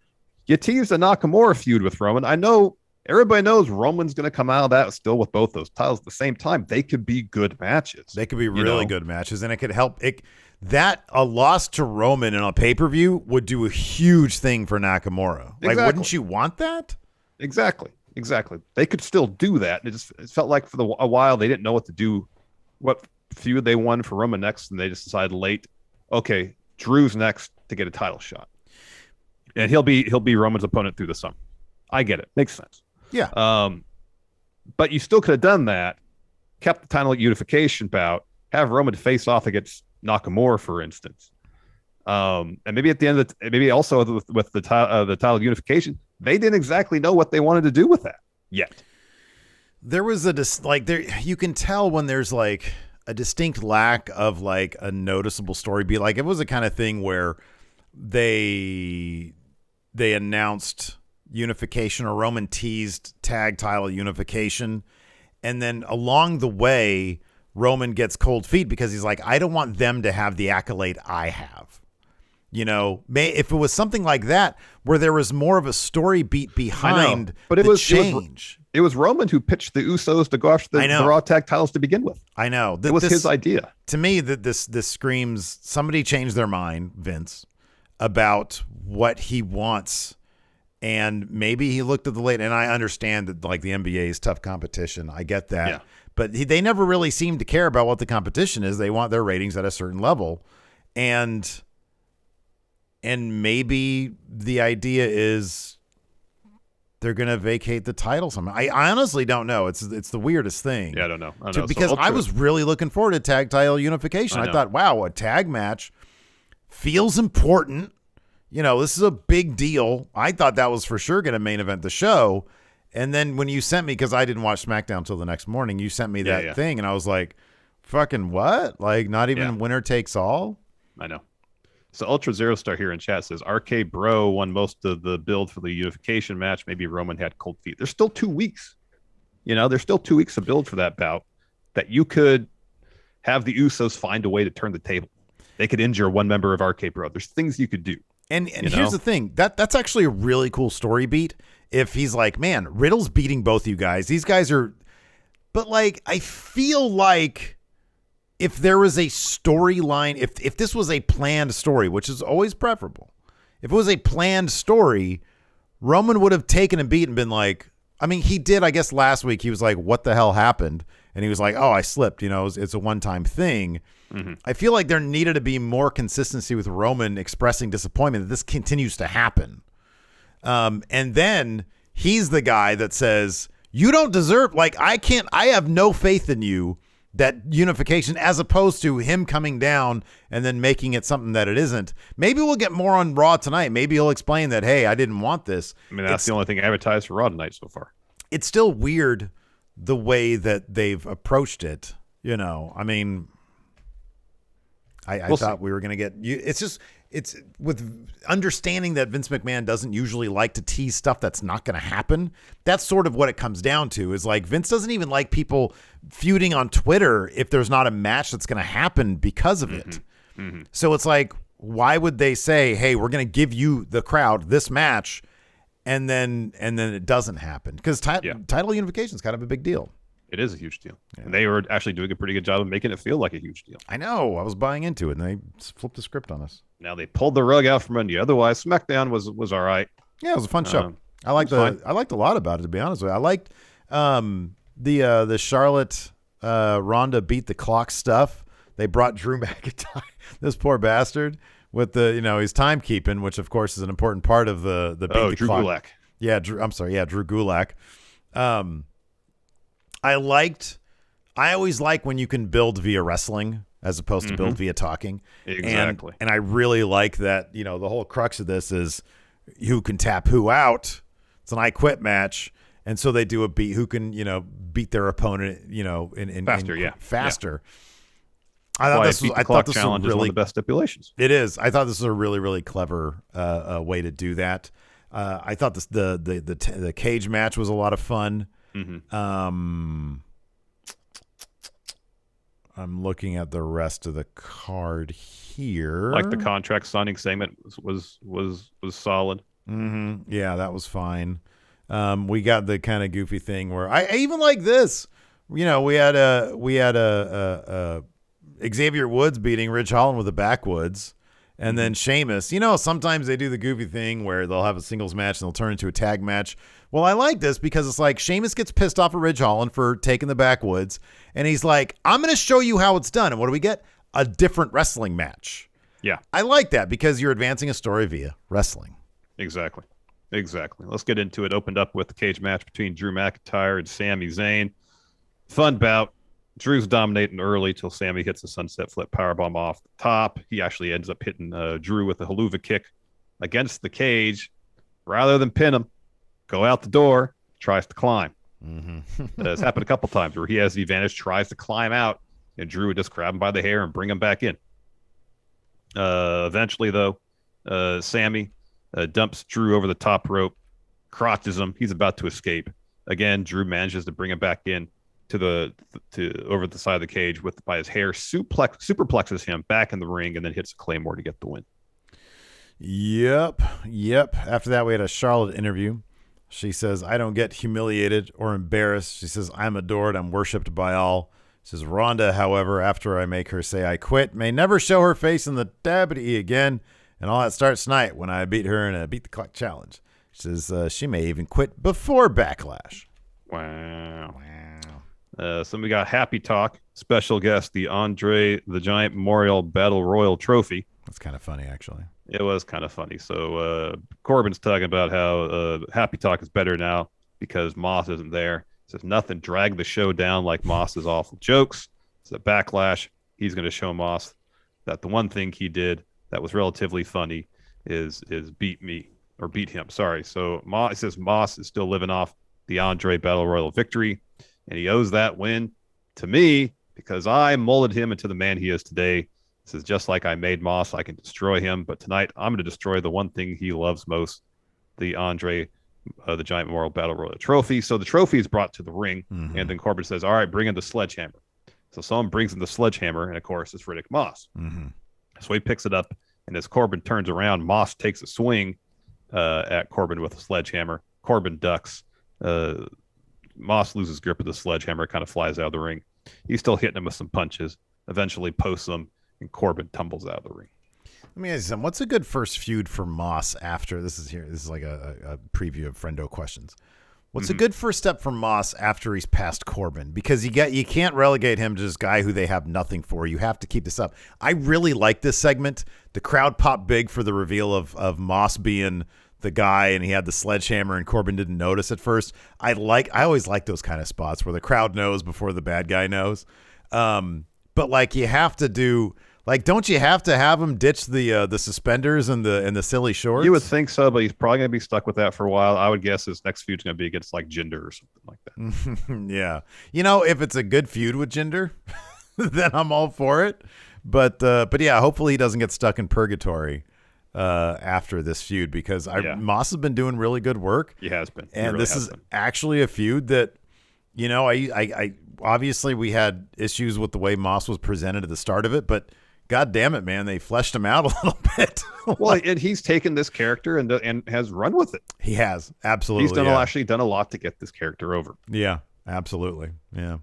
You teased a Nakamura feud with Roman. I know everybody knows Roman's going to come out of that still with both those titles at the same time. They could be good matches. They could be really good matches, and it could help. That a loss to Roman in a pay-per-view would do a huge thing for Nakamura. Exactly. Like, wouldn't you want that? Exactly. They could still do that. It felt like for a while they didn't know what to do, what feud they won for Roman next, and they just decided late, okay, Drew's next to get a title shot, and he'll be Roman's opponent through the summer. I get it, makes sense. Yeah. But you still could have done that, kept the title unification bout, have Roman face off against Nakamura, for instance, and maybe at the end of maybe also with the title unification, they didn't exactly know what they wanted to do with that yet. There was you can tell when there's like a distinct lack of like a noticeable story beat. Like it was the kind of thing where they announced unification, or Roman teased tag title unification, and then along the way Roman gets cold feet because he's like, I don't want them to have the accolade I have. If it was something like that where there was more of a story beat behind the change. It was Roman who pitched the Usos to go after the Raw tag titles to begin with. I know. It was his idea. To me, that this screams somebody changed their mind, Vince, about what he wants. And maybe he looked at the late, and I understand that like the NBA is tough competition. I get that. Yeah. But they never really seem to care about what the competition is. They want their ratings at a certain level. And maybe the idea is they're going to vacate the title somehow. I honestly don't know. It's the weirdest thing. Yeah, I don't know. Because I was really looking forward to tag title unification. I thought, wow, a tag match feels important. This is a big deal. I thought that was for sure going to main event the show. And then when you sent me, because I didn't watch SmackDown till the next morning, you sent me that thing, and I was like, fucking what? Like, not even winner takes all? I know. So Ultra Zero Star here in chat says RK Bro won most of the build for the unification match. Maybe Roman had cold feet. There's still 2 weeks. There's still 2 weeks of build for that bout that you could have the Usos find a way to turn the table. They could injure one member of RK Bro. There's things you could do. And here's the thing. That's actually a really cool story beat. If he's like, man, Riddle's beating both you guys. These guys are... But, like, I feel like if there was a storyline, if this was a planned story, which is always preferable, if it was a planned story, Roman would have taken a beat and been like, I mean, he did, I guess last week, he was like, what the hell happened? And he was like, oh, I slipped, it's a one-time thing. Mm-hmm. I feel like there needed to be more consistency with Roman expressing disappointment that this continues to happen. And then he's the guy that says, you don't deserve, like, I have no faith in you, that unification, as opposed to him coming down and then making it something that it isn't. Maybe we'll get more on Raw tonight. Maybe he'll explain that, hey, I didn't want this. I mean, that's the only thing advertised for Raw tonight so far. It's still weird the way that they've approached it. I mean, I thought we were going to get you. It's with understanding that Vince McMahon doesn't usually like to tease stuff that's not going to happen. That's sort of what it comes down to, is like Vince doesn't even like people feuding on Twitter if there's not a match that's going to happen because of it. Mm-hmm. So it's like, why would they say, hey, we're going to give you the crowd this match, and then it doesn't happen? Because title unification is kind of a big deal. It is a huge deal. Yeah. And they were actually doing a pretty good job of making it feel like a huge deal. I know. I was buying into it, and they flipped the script on us. Now they pulled the rug out from under you. Otherwise, SmackDown was all right. Yeah, it was a fun show. I liked a lot about it, to be honest with you. I liked the Charlotte Ronda beat the clock stuff. They brought Drew McIntyre, this poor bastard, with the his timekeeping, which of course is an important part of the beat the Drew clock. Gulak. Yeah, Drew Gulak. I always like when you can build via wrestling as opposed to build via talking. Exactly. And I really like that, the whole crux of this is who can tap who out. It's an I Quit match. And so they do a beat who can, beat their opponent, in faster. I thought this was challenge is one of the best stipulations. It is. I thought this was a really, really clever way to do that. I thought the cage match was a lot of fun. I'm looking at the rest of the card here. Like the contract signing segment was solid. Yeah, that was fine. We got the kind of goofy thing where I even like this. We had a Xavier Woods beating Ridge Holland with the backwoods. And then Sheamus, sometimes they do the goofy thing where they'll have a singles match and they'll turn into a tag match. Well, I like this because it's like Sheamus gets pissed off at Ridge Holland for taking the backwoods. And he's like, I'm going to show you how it's done. And what do we get? A different wrestling match. Yeah. I like that because you're advancing a story via wrestling. Exactly. Let's get into it. Opened up with the cage match between Drew McIntyre and Sami Zayn. Fun bout. Drew's dominating early till Sami hits a sunset flip powerbomb off the top. He actually ends up hitting Drew with a haluva kick against the cage. Rather than pin him, go out the door, tries to climb. It's happened a couple times where he has the advantage, tries to climb out, and Drew would just grab him by the hair and bring him back in. Eventually, though, Sami dumps Drew over the top rope, crotches him. He's about to escape. Again, Drew manages to bring him back in to over the side of the cage by his hair, superplexes him back in the ring, and then hits a Claymore to get the win. Yep. After that, we had a Charlotte interview. She says, I don't get humiliated or embarrassed. She says, I'm adored. I'm worshipped by all. She says, Ronda, however, after I make her say I quit, may never show her face in the WWE again. And all that starts tonight when I beat her in a Beat the Clock challenge. She says she may even quit before Backlash. Wow. So we got Happy Talk, special guest, the Andre the Giant Memorial Battle Royal Trophy. That's kind of funny, actually. It was kind of funny. So Corbin's talking about how Happy Talk is better now because Moss isn't there. Says nothing dragged the show down like Moss's awful jokes. It's a Backlash. He's going to show Moss that the one thing he did that was relatively funny is beat him. Sorry. So it says Moss is still living off the Andre Battle Royal victory. And he owes that win to me because I molded him into the man he is today. This is just like I made Moss. I can destroy him. But tonight, I'm going to destroy the one thing he loves most, the Andre, the Giant Memorial Battle Royal trophy. So the trophy is brought to the ring. And then Corbin says, all right, bring in the sledgehammer. So someone brings in the sledgehammer. And, of course, it's Riddick Moss. So he picks it up. And as Corbin turns around, Moss takes a swing at Corbin with a sledgehammer. Corbin ducks. Moss loses grip of the sledgehammer, kind of flies out of the ring. He's still hitting him with some punches, eventually posts him, and Corbin tumbles out of the ring. Let me ask you something. What's a good first feud for Moss after this is here? This is like a preview of Friendo questions. What's a good first step for Moss after he's past Corbin? Because you can't relegate him to this guy who they have nothing for. You have to keep this up. I really like this segment. The crowd popped big for the reveal of Moss being the guy, and he had the sledgehammer, and Corbin didn't notice at first. I always like those kind of spots where the crowd knows before the bad guy knows. But like you have to do, like, don't you have to have him ditch the suspenders and the silly shorts? You would think so, but he's probably gonna be stuck with that for a while. I would guess his next feud's gonna be against like Jinder or something like that. Yeah, if it's a good feud with Jinder, then I'm all for it. But yeah, hopefully he doesn't get stuck in purgatory after this feud because Moss has been doing really good work. He has been, and really this is actually a feud that I obviously we had issues with the way Moss was presented at the start of it, but God damn it, man, they fleshed him out a little bit. Well, and he's taken this character and has run with it. He has, absolutely. He's actually done a lot to get this character over. Yeah, absolutely. Yeah.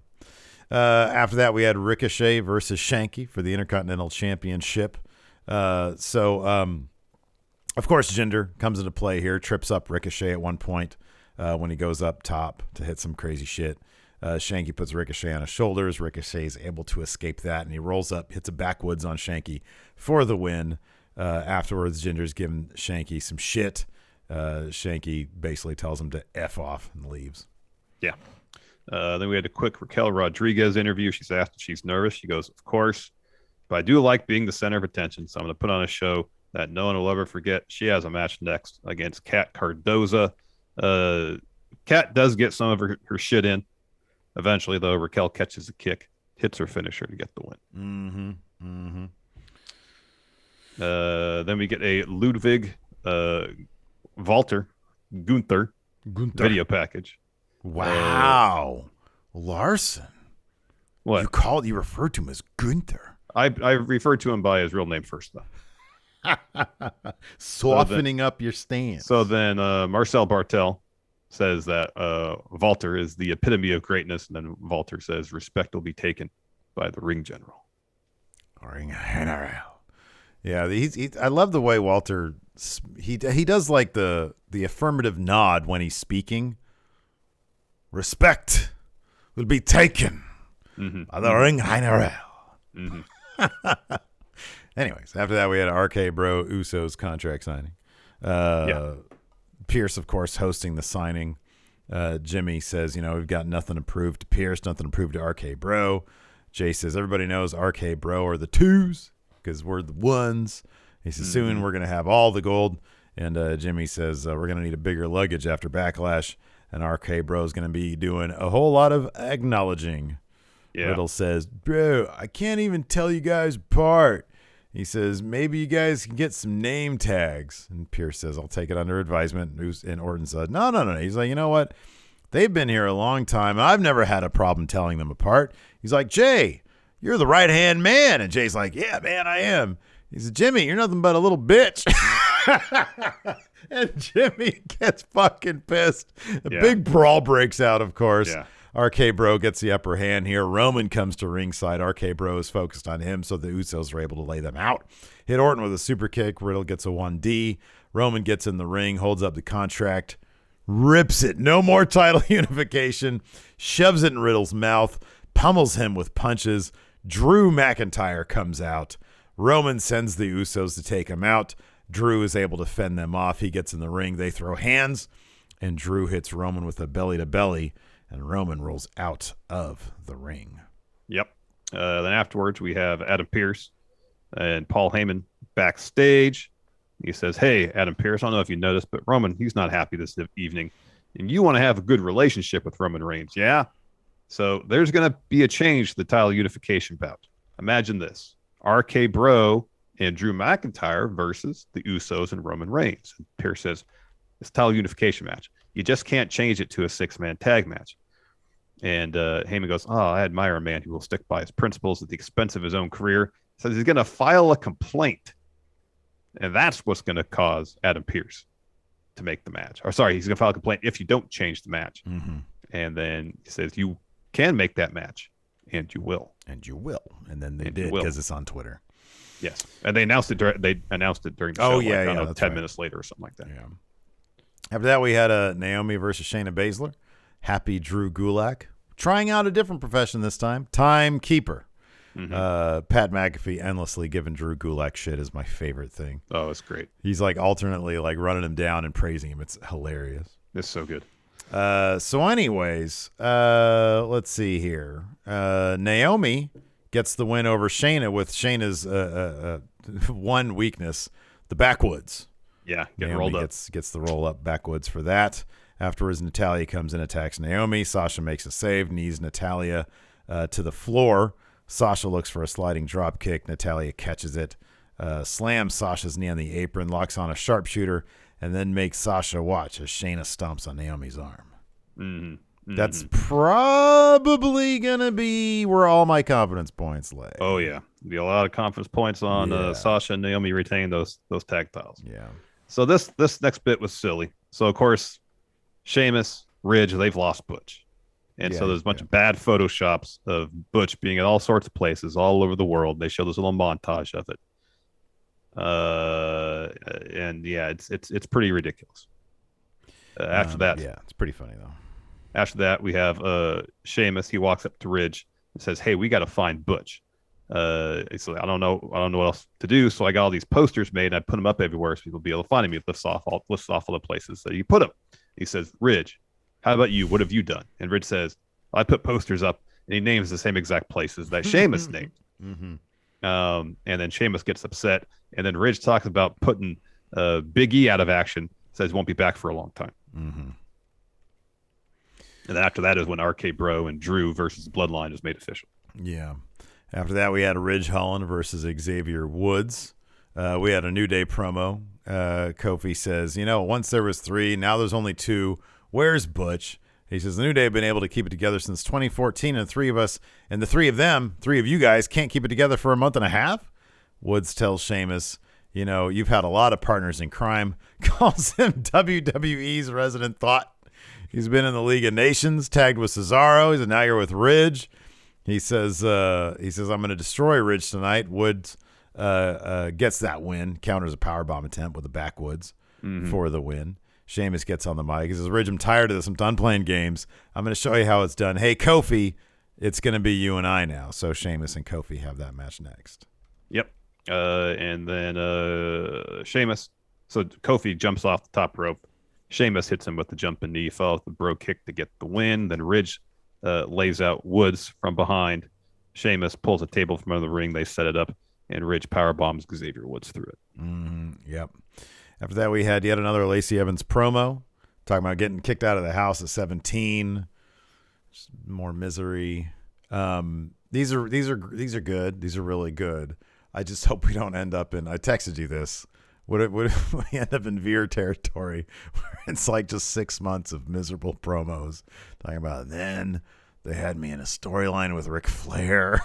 After that, we had Ricochet versus Shanky for the Intercontinental Championship. Of course, gender comes into play here. Trips up Ricochet at one point when he goes up top to hit some crazy shit. Shanky puts Ricochet on his shoulders. Ricochet is able to escape that, and he rolls up, hits a backwoods on Shanky for the win. Afterwards, Ginger's giving Shanky some shit. Shanky basically tells him to F off and leaves. Yeah. Then we had a quick Raquel Rodriguez interview. She's asked if she's nervous. She goes, of course, but I do like being the center of attention, so I'm going to put on a show that no one will ever forget. She has a match next against Kat Cardoza. Kat does get some of her shit in. Eventually, though, Raquel catches a kick, hits her finisher to get the win. Then we get a Ludwig Walter Gunther video package. Wow. Larson. What? You referred to him as Gunther. I referred to him by his real name first, though. Softening up your stance. So then Marcel Bartel says that Walter is the epitome of greatness, and then Walter says respect will be taken by the ring general. Ring general. Yeah, I love the way Walter he does like the affirmative nod when he's speaking. Respect will be taken by the ring general. Anyways, after that we had RK Bro Usos contract signing. Pierce, of course, hosting the signing. Jimmy says, we've got nothing to prove to Pierce, nothing to prove to RK Bro. Jay says, everybody knows RK Bro are the twos because we're the ones. He says, soon we're going to have all the gold. And Jimmy says, we're going to need a bigger luggage after Backlash. And RK Bro is going to be doing a whole lot of acknowledging. Yeah. Riddle says, bro, I can't even tell you guys apart. He says, maybe you guys can get some name tags. And Pierce says, I'll take it under advisement. And Orton said, no. He's like, you know what? They've been here a long time, and I've never had a problem telling them apart. He's like, Jay, you're the right-hand man. And Jay's like, yeah, man, I am. He says, Jimmy, you're nothing but a little bitch. And Jimmy gets fucking pissed. A big brawl breaks out, of course. Yeah. RK Bro gets the upper hand here. Roman comes to ringside. RK Bro is focused on him, so the Usos are able to lay them out. Hit Orton with a super kick. Riddle gets a 1D. Roman gets in the ring, holds up the contract, rips it. No more title unification. Shoves it in Riddle's mouth, pummels him with punches. Drew McIntyre comes out. Roman sends the Usos to take him out. Drew is able to fend them off. He gets in the ring. They throw hands, and Drew hits Roman with a belly-to-belly. And Roman rolls out of the ring. Yep. Then afterwards, we have Adam Pearce and Paul Heyman backstage. He says, hey, Adam Pearce, I don't know if you noticed, but Roman, he's not happy this evening. And you want to have a good relationship with Roman Reigns, yeah? So there's going to be a change to the title unification bout. Imagine this. RK Bro and Drew McIntyre versus the Usos and Roman Reigns. And Pearce says, it's title unification match. You just can't change it to a 6-man tag match. And Heyman goes, I admire a man who will stick by his principles at the expense of his own career. Says he's going to file a complaint. And that's what's going to cause Adam Pearce to make the match. Or sorry, he's going to file a complaint if you don't change the match. And then he says, you can make that match. And you will. And you will. And then they did because it's on Twitter. Yes. And they announced it during the show. 10 minutes later or something like that. Yeah. After that, we had Naomi versus Shayna Baszler. Happy Drew Gulak. Trying out a different profession this time. Timekeeper. Pat McAfee endlessly giving Drew Gulak shit is my favorite thing. Oh, it's great. He's like alternately like running him down and praising him. It's hilarious. It's so good. So anyways, let's see here. Naomi gets the win over Shayna with Shayna's one weakness, the backwoods. Yeah, rolled up. Gets the roll up backwoods for that. Afterwards, Natalya comes in, attacks Naomi. Sasha makes a save, knees Natalya to the floor. Sasha looks for a sliding drop kick. Natalya catches it, slams Sasha's knee on the apron, locks on a sharpshooter, and then makes Sasha watch as Shayna stomps on Naomi's arm. That's probably going to be where all my confidence points lay. Oh, yeah. Be a lot of confidence points on Sasha and Naomi retaining those tag titles. Yeah. So this next bit was silly. So, of course, Sheamus, Ridge, they've lost Butch. And so there's a bunch of bad photoshops of Butch being at all sorts of places all over the world. They show this little montage of it. And yeah, it's pretty ridiculous. After that, it's pretty funny though. After that, we have Sheamus. He walks up to Ridge and says, "Hey, we got to find Butch." He's like, I don't know what else to do, so I got all these posters made and I put them up everywhere so people will be able to find him. He lists off all the places that you put him. He says, "Ridge, how about you? What have you done?" And Ridge says, "I put posters up," and he names the same exact places that Sheamus named. And then Sheamus gets upset, and then Ridge talks about putting Big E out of action. Says won't be back for a long time. And after that is when RK Bro and Drew versus Bloodline is made official. Yeah. After that, we had Ridge Holland versus Xavier Woods. We had a New Day promo. Kofi says, once there was 3, now there's only 2. Where's Butch? He says, the New Day have been able to keep it together since 2014, and 3 of us, and the 3 of you guys can't keep it together for a month and a half? Woods tells Sheamus, you've had a lot of partners in crime. Calls him WWE's resident thought. He's been in the League of Nations, tagged with Cesaro. He said, now you're with Ridge. He says, I'm going to destroy Ridge tonight. Woods gets that win, counters a powerbomb attempt with the backwoods for the win. Sheamus gets on the mic. He says, Ridge, I'm tired of this. I'm done playing games. I'm going to show you how it's done. Hey, Kofi, it's going to be you and I now. So Sheamus and Kofi have that match next. Yep. And then Sheamus. So Kofi jumps off the top rope. Sheamus hits him with the jumping knee, follows the bro kick to get the win. Then Ridge lays out Woods from behind. Sheamus pulls a table from under the ring. They set it up, and Ridge powerbombs Xavier Woods through it. Yep. After that, we had yet another Lacey Evans promo, talking about getting kicked out of the house at 17. Just more misery. These are good. These are really good. I just hope we don't end up in. I texted you this. Would if we end up in Veer territory where it's like just 6 months of miserable promos talking about then they had me in a storyline with Ric Flair.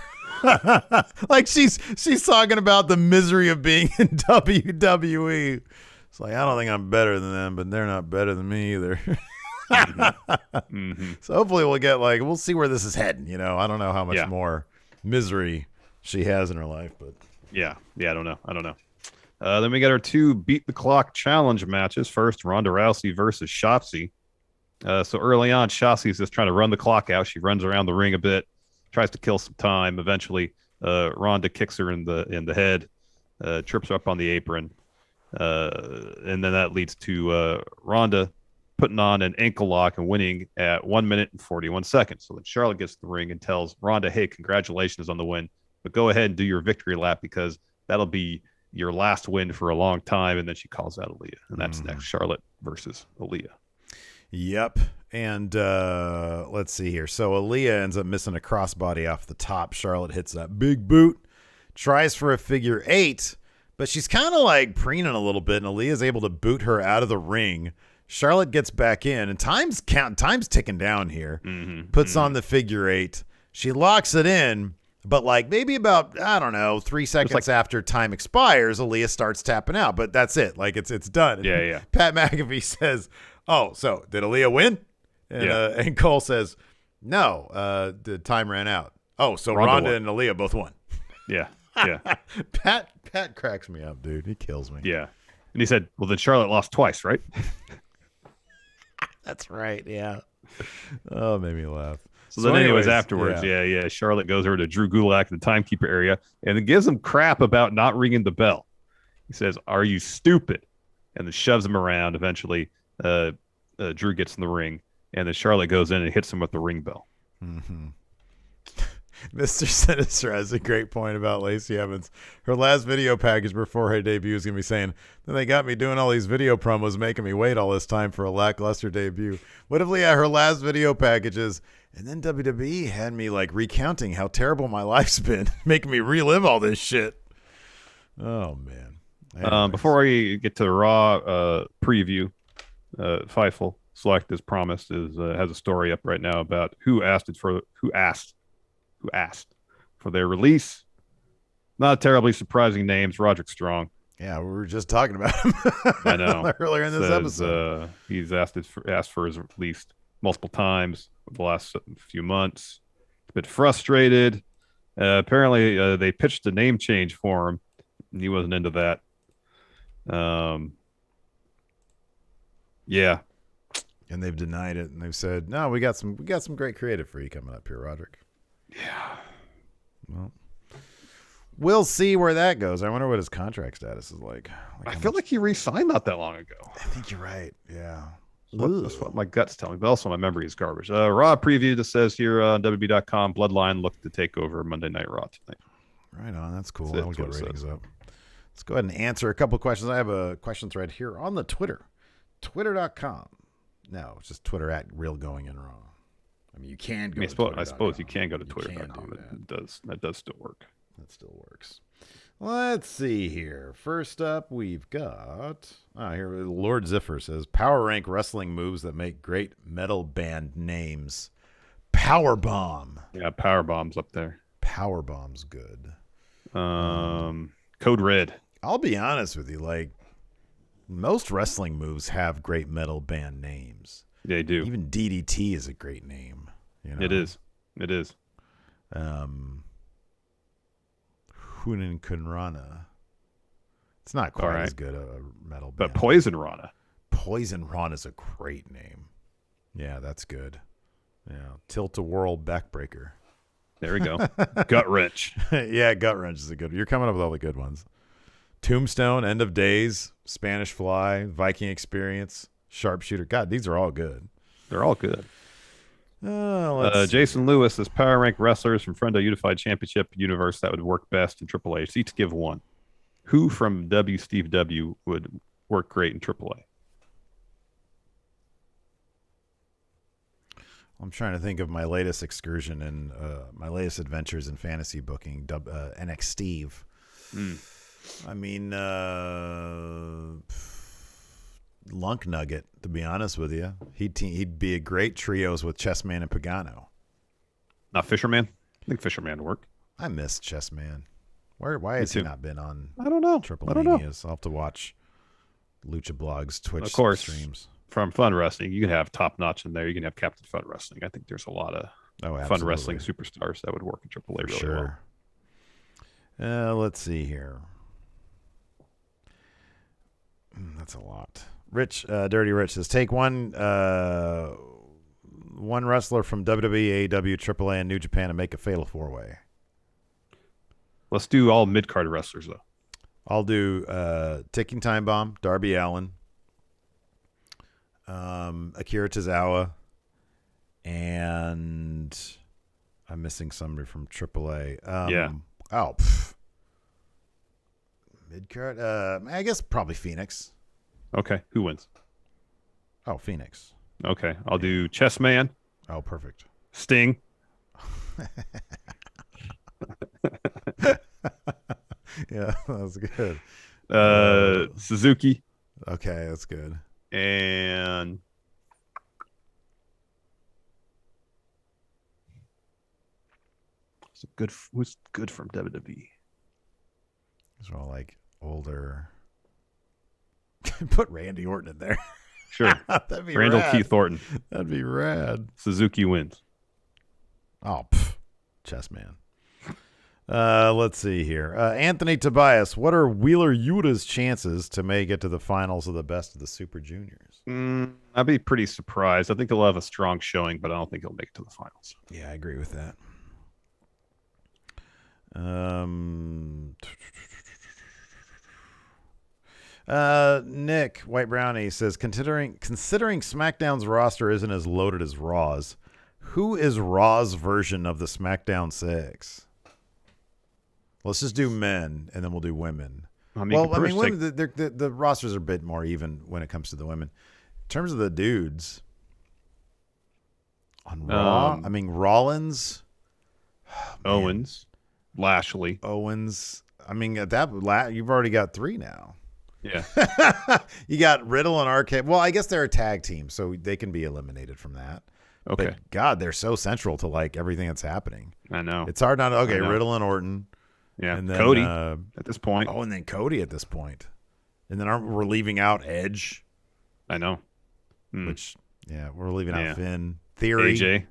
Like she's talking about the misery of being in WWE. It's like, I don't think I'm better than them, but they're not better than me either. So hopefully we'll see where this is heading. I don't know how much more misery she has in her life, but yeah, I don't know. Then we got our 2 Beat the Clock challenge matches. First, Ronda Rousey versus Shotzi. So early on, Shotzi's just trying to run the clock out. She runs around the ring a bit, tries to kill some time. Eventually, Ronda kicks her in the head, trips her up on the apron, and then that leads to Ronda putting on an ankle lock and winning at 1 minute and 41 seconds. So then Charlotte gets to the ring and tells Ronda, "Hey, congratulations on the win, but go ahead and do your victory lap because that'll be your last win for a long time." And then she calls out Aaliyah, and that's next, Charlotte versus Aaliyah. Yep. And let's see here. So Aaliyah ends up missing a crossbody off the top. Charlotte hits that big boot, tries for a figure 8, but she's kind of like preening a little bit, and Aaliyah's able to boot her out of the ring. Charlotte gets back in, and time's ticking down here. Puts on the figure 8. She locks it in. But maybe about, 3 seconds after time expires, Aaliyah starts tapping out. But that's it. It's done. Yeah. Pat McAfee says, "Oh, so did Aaliyah win?" And Cole says, "No, the time ran out." Oh, so Ronda and Aaliyah both won. Yeah. Pat cracks me up, dude. He kills me. Yeah. And he said, "Well, then Charlotte lost twice, right?" That's right. Yeah. Oh, it made me laugh. So anyways, afterwards, Charlotte goes over to Drew Gulak in the timekeeper area and then gives him crap about not ringing the bell. He says, "Are you stupid?" And then shoves him around. Eventually, Drew gets in the ring, and then Charlotte goes in and hits him with the ring bell. Mr. Sinister has a great point about Lacey Evans. Her last video package before her debut is going to be saying, "Then they got me doing all these video promos, making me wait all this time for a lackluster debut." What if her last video packages, and then WWE had me recounting how terrible my life's been, making me relive all this shit. Oh, man. Before we get to the Raw preview, Fightful, Select, as promised, has a story up right now about who asked for their release. Not terribly surprising names. Roderick Strong. Yeah, we were just talking about him. I know. Earlier in this episode. He's asked for his release multiple times over the last few months. A bit frustrated. Apparently, they pitched a name change for him, and he wasn't into that. Yeah. And they've denied it, and they've said, "No, we got some great creative for you coming up here, Roderick." Yeah. Well, we'll see where that goes. I wonder what his contract status is like. I feel like he re-signed not that long ago. I think you're right. Yeah. That's what my guts tell me, but also my memory is garbage. Raw preview that says here on WWE.com, Bloodline look to take over Monday Night Raw tonight. Right on. That's cool. That'll get ratings up. Let's go ahead and answer a couple of questions. I have a question thread here on the Twitter. Twitter.com. No, it's just Twitter at Real Going in Raw. I mean, you can go to I suppose you can go to Twitter.com. That does still work. That still works. Let's see here. First up, we've got here. Lord Ziffer says power rank wrestling moves that make great metal band names. Powerbomb. Yeah, Powerbomb's up there. Powerbomb's good. Code Red. I'll be honest with you. Like most wrestling moves have great metal band names. They do. Even DDT is a great name. You know? It is. Hunin Kunrana. It's not quite as good a metal band. But Poison Rana. Poison Rana is a great name. Yeah, that's good. Yeah. Tilt-a-whirl backbreaker. There we go. Gut Wrench. Yeah, Gut Wrench is a good one. You're coming up with all the good ones. Tombstone, End of Days, Spanish Fly, Viking Experience, Sharpshooter. God, these are all good. They're all good. Jason Lewis says power rank wrestlers from Friendo Unified Championship universe that would work best in AAA. Each give one. Who from Steve W would work great in AAA? I'm trying to think of my latest excursion and my latest adventures in fantasy booking. NXT Steve. I mean, Lunk Nugget, to be honest with you. He'd be a great trios with Chessman and Pagano. Not Fisherman? I think Fisherman would work. I miss Chessman. Why has he not been on I don't know. Triplemanias? I'll have to watch Lucha Blog's Twitch of course, streams. From Fun Wrestling, you can have Top Notch in there. You can have Captain Fun Wrestling. I think there's a lot of fun wrestling superstars that would work in AAA really well. Let's see here. That's a lot. Rich, Dirty Rich says, take one wrestler from WWE, AEW, AAA, and New Japan and make a fatal four-way. Let's do all mid-card wrestlers, though. I'll do Ticking Time Bomb, Darby Allin, Akira Tozawa, and I'm missing somebody from AAA. Mid-card? I guess probably Phoenix. Okay. Who wins? Oh, Phoenix. Okay. I'll do Chessman. Oh, perfect. Sting. Yeah, that's good. Suzuki. Okay, that's good. And who's good from WWE? These are all like older. Put Randy Orton in there. Sure. That'd be Randall rad. Keith Orton. That'd be rad. Suzuki wins. Oh, chess man. Let's see here. Anthony Tobias, what are Wheeler Yuta's chances to make it to the finals of the Best of the Super Juniors? I'd be pretty surprised. I think he'll have a strong showing, but I don't think he'll make it to the finals. Yeah, I agree with that. Nick White Brownie says, considering SmackDown's roster isn't as loaded as Raw's, who is Raw's version of the SmackDown 6? Let's just do men, and then we'll do women. Women, the rosters are a bit more even when it comes to the women. In terms of the dudes, on Raw, Rollins, Owens, Lashley. Owens. At that, you've already got 3 now. Yeah. You got Riddle and RK. Well, I guess they're a tag team, so they can be eliminated from that. Okay. But God, they're so central to like everything that's happening. I know. It's hard not to, okay, Riddle and Orton. Yeah. And then, Cody at this point. Oh, and then Cody at this point. And then we're leaving out Edge. I know. Which, we're leaving out Finn. Theory.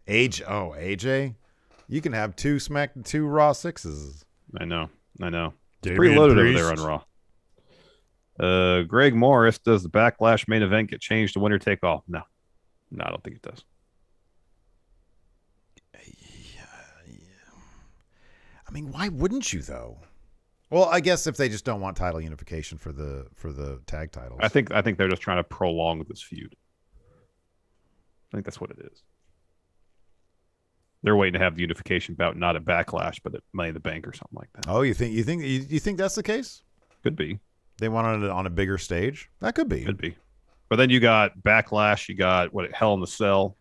AJ. You can have two Raw 6s. I know. It's Damian pretty loaded Priest. over there on Raw. Greg Morris, does the Backlash main event get changed to winner take all? No, I don't think it does. I mean, why wouldn't you though? Well, I guess if they just don't want title unification for the tag titles. I think they're just trying to prolong this feud. I think that's what it is. They're waiting to have the unification bout, not at Backlash, but at Money in the Bank or something like that. Oh, you think that's the case? Could be. They want it on a bigger stage. That could be. Could be. But then you got Backlash. You got Hell in the Cell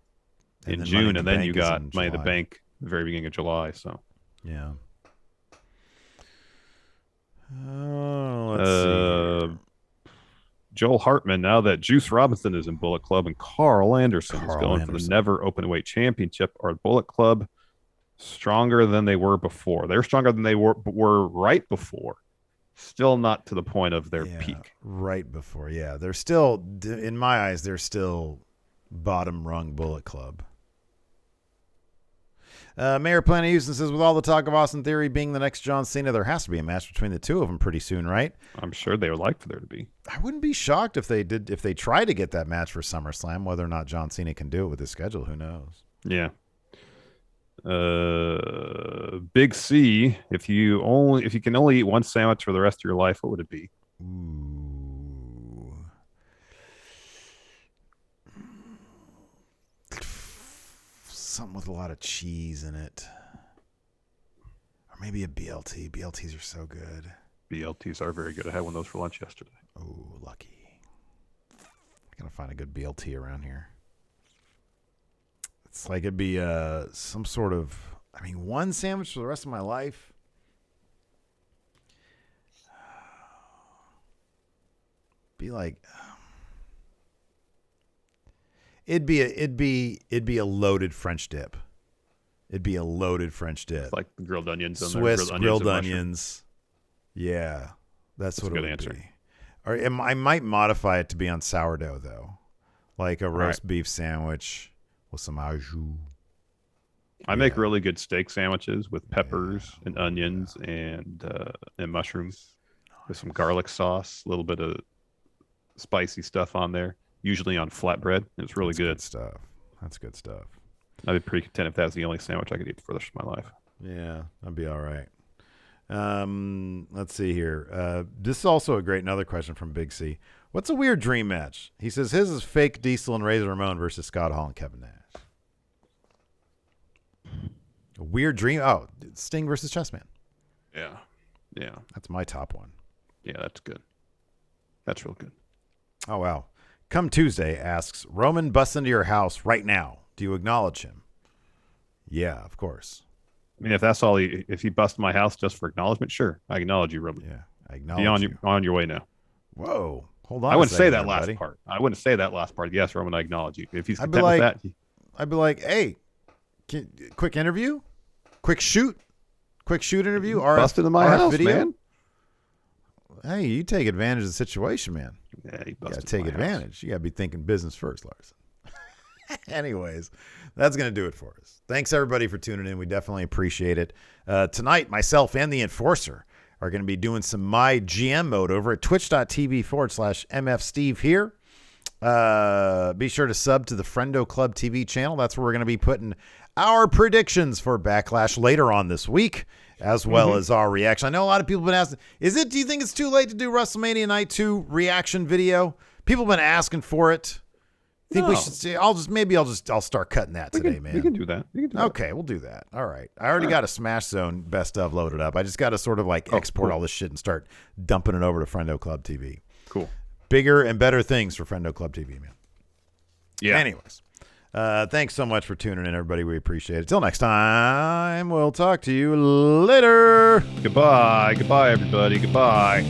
in June, and then you got Money in the Bank at the very beginning of July. So yeah. Let's see. Joel Hartman, now that Juice Robinson is in Bullet Club and Carl Anderson is going for the Never Openweight Championship, are Bullet Club stronger than they were before? They're stronger than they were right before. Still not to the point of their peak. Right before, yeah. They're still, in my eyes, they're still bottom rung Bullet Club. Mayor Planet Houston says, with all the talk of Austin Theory being the next John Cena, there has to be a match between the two of them pretty soon, right? I'm sure they would like for there to be. I wouldn't be shocked if they try to get that match for SummerSlam. Whether or not John Cena can do it with his schedule, who knows? Yeah. Big C, if you can only eat one sandwich for the rest of your life, what would it be? Ooh. Something with a lot of cheese in it. Or maybe a BLT. BLTs are so good. BLTs are very good. I had one of those for lunch yesterday. Oh, lucky. Gotta find a good BLT around here. It's like it'd be some sort of, one sandwich for the rest of my life. Be like, it'd be a loaded French dip. It'd be a loaded French dip. It's like grilled onions. Swiss grilled onions. Yeah, that's what it would be. Or I might modify it to be on sourdough though, like a roast beef sandwich with some au jus. I make really good steak sandwiches with peppers and onions and mushrooms with some garlic sauce, a little bit of spicy stuff on there, usually on flatbread. It's really good stuff. That's good stuff. I'd be pretty content if that was the only sandwich I could eat for the rest of my life. Yeah, that'd be all right. Let's see here. This is also another question from Big C. What's a weird dream match? He says his is fake Diesel and Razor Ramon versus Scott Hall and Kevin Nash. A weird dream. Oh, Sting versus Chessman. Yeah. That's my top one. Yeah, that's good. That's real good. Oh, wow. Come Tuesday asks, Roman busts into your house right now. Do you acknowledge him? Yeah, of course. If that's all if he busts my house just for acknowledgement, sure. I acknowledge you, Roman. Yeah, I acknowledge you. On your way now. Whoa. Hold on. I wouldn't say that last part. I wouldn't say that last part. Yes, Roman, I acknowledge you. If he's content with that. I'd be like, hey, quick interview? Quick shoot interview? Busted in my house, video? Man. Hey, you take advantage of the situation, man. Yeah, you got to take advantage. You got to be thinking business first, Larson. Anyways, that's going to do it for us. Thanks, everybody, for tuning in. We definitely appreciate it. Tonight, myself and the Enforcer are going to be doing some My GM mode over at twitch.tv/MFSteve here. Be sure to sub to the Friendo Club TV channel. That's where we're going to be putting our predictions for Backlash later on this week, as well as our reaction. I know a lot of people have been asking, do you think it's too late to do WrestleMania Night 2 reaction video? People have been asking for it. Think we should see? I'll start cutting that today, man. You can do that. Okay, we'll do that. All right. I already got a Smash Zone best of loaded up. I just got to sort of export all this shit and start dumping it over to Friendo Club TV. Cool. Bigger and better things for Friendo Club TV, man. Yeah. Anyways, thanks so much for tuning in, everybody. We appreciate it. Till next time, we'll talk to you later. Goodbye. Goodbye, everybody. Goodbye.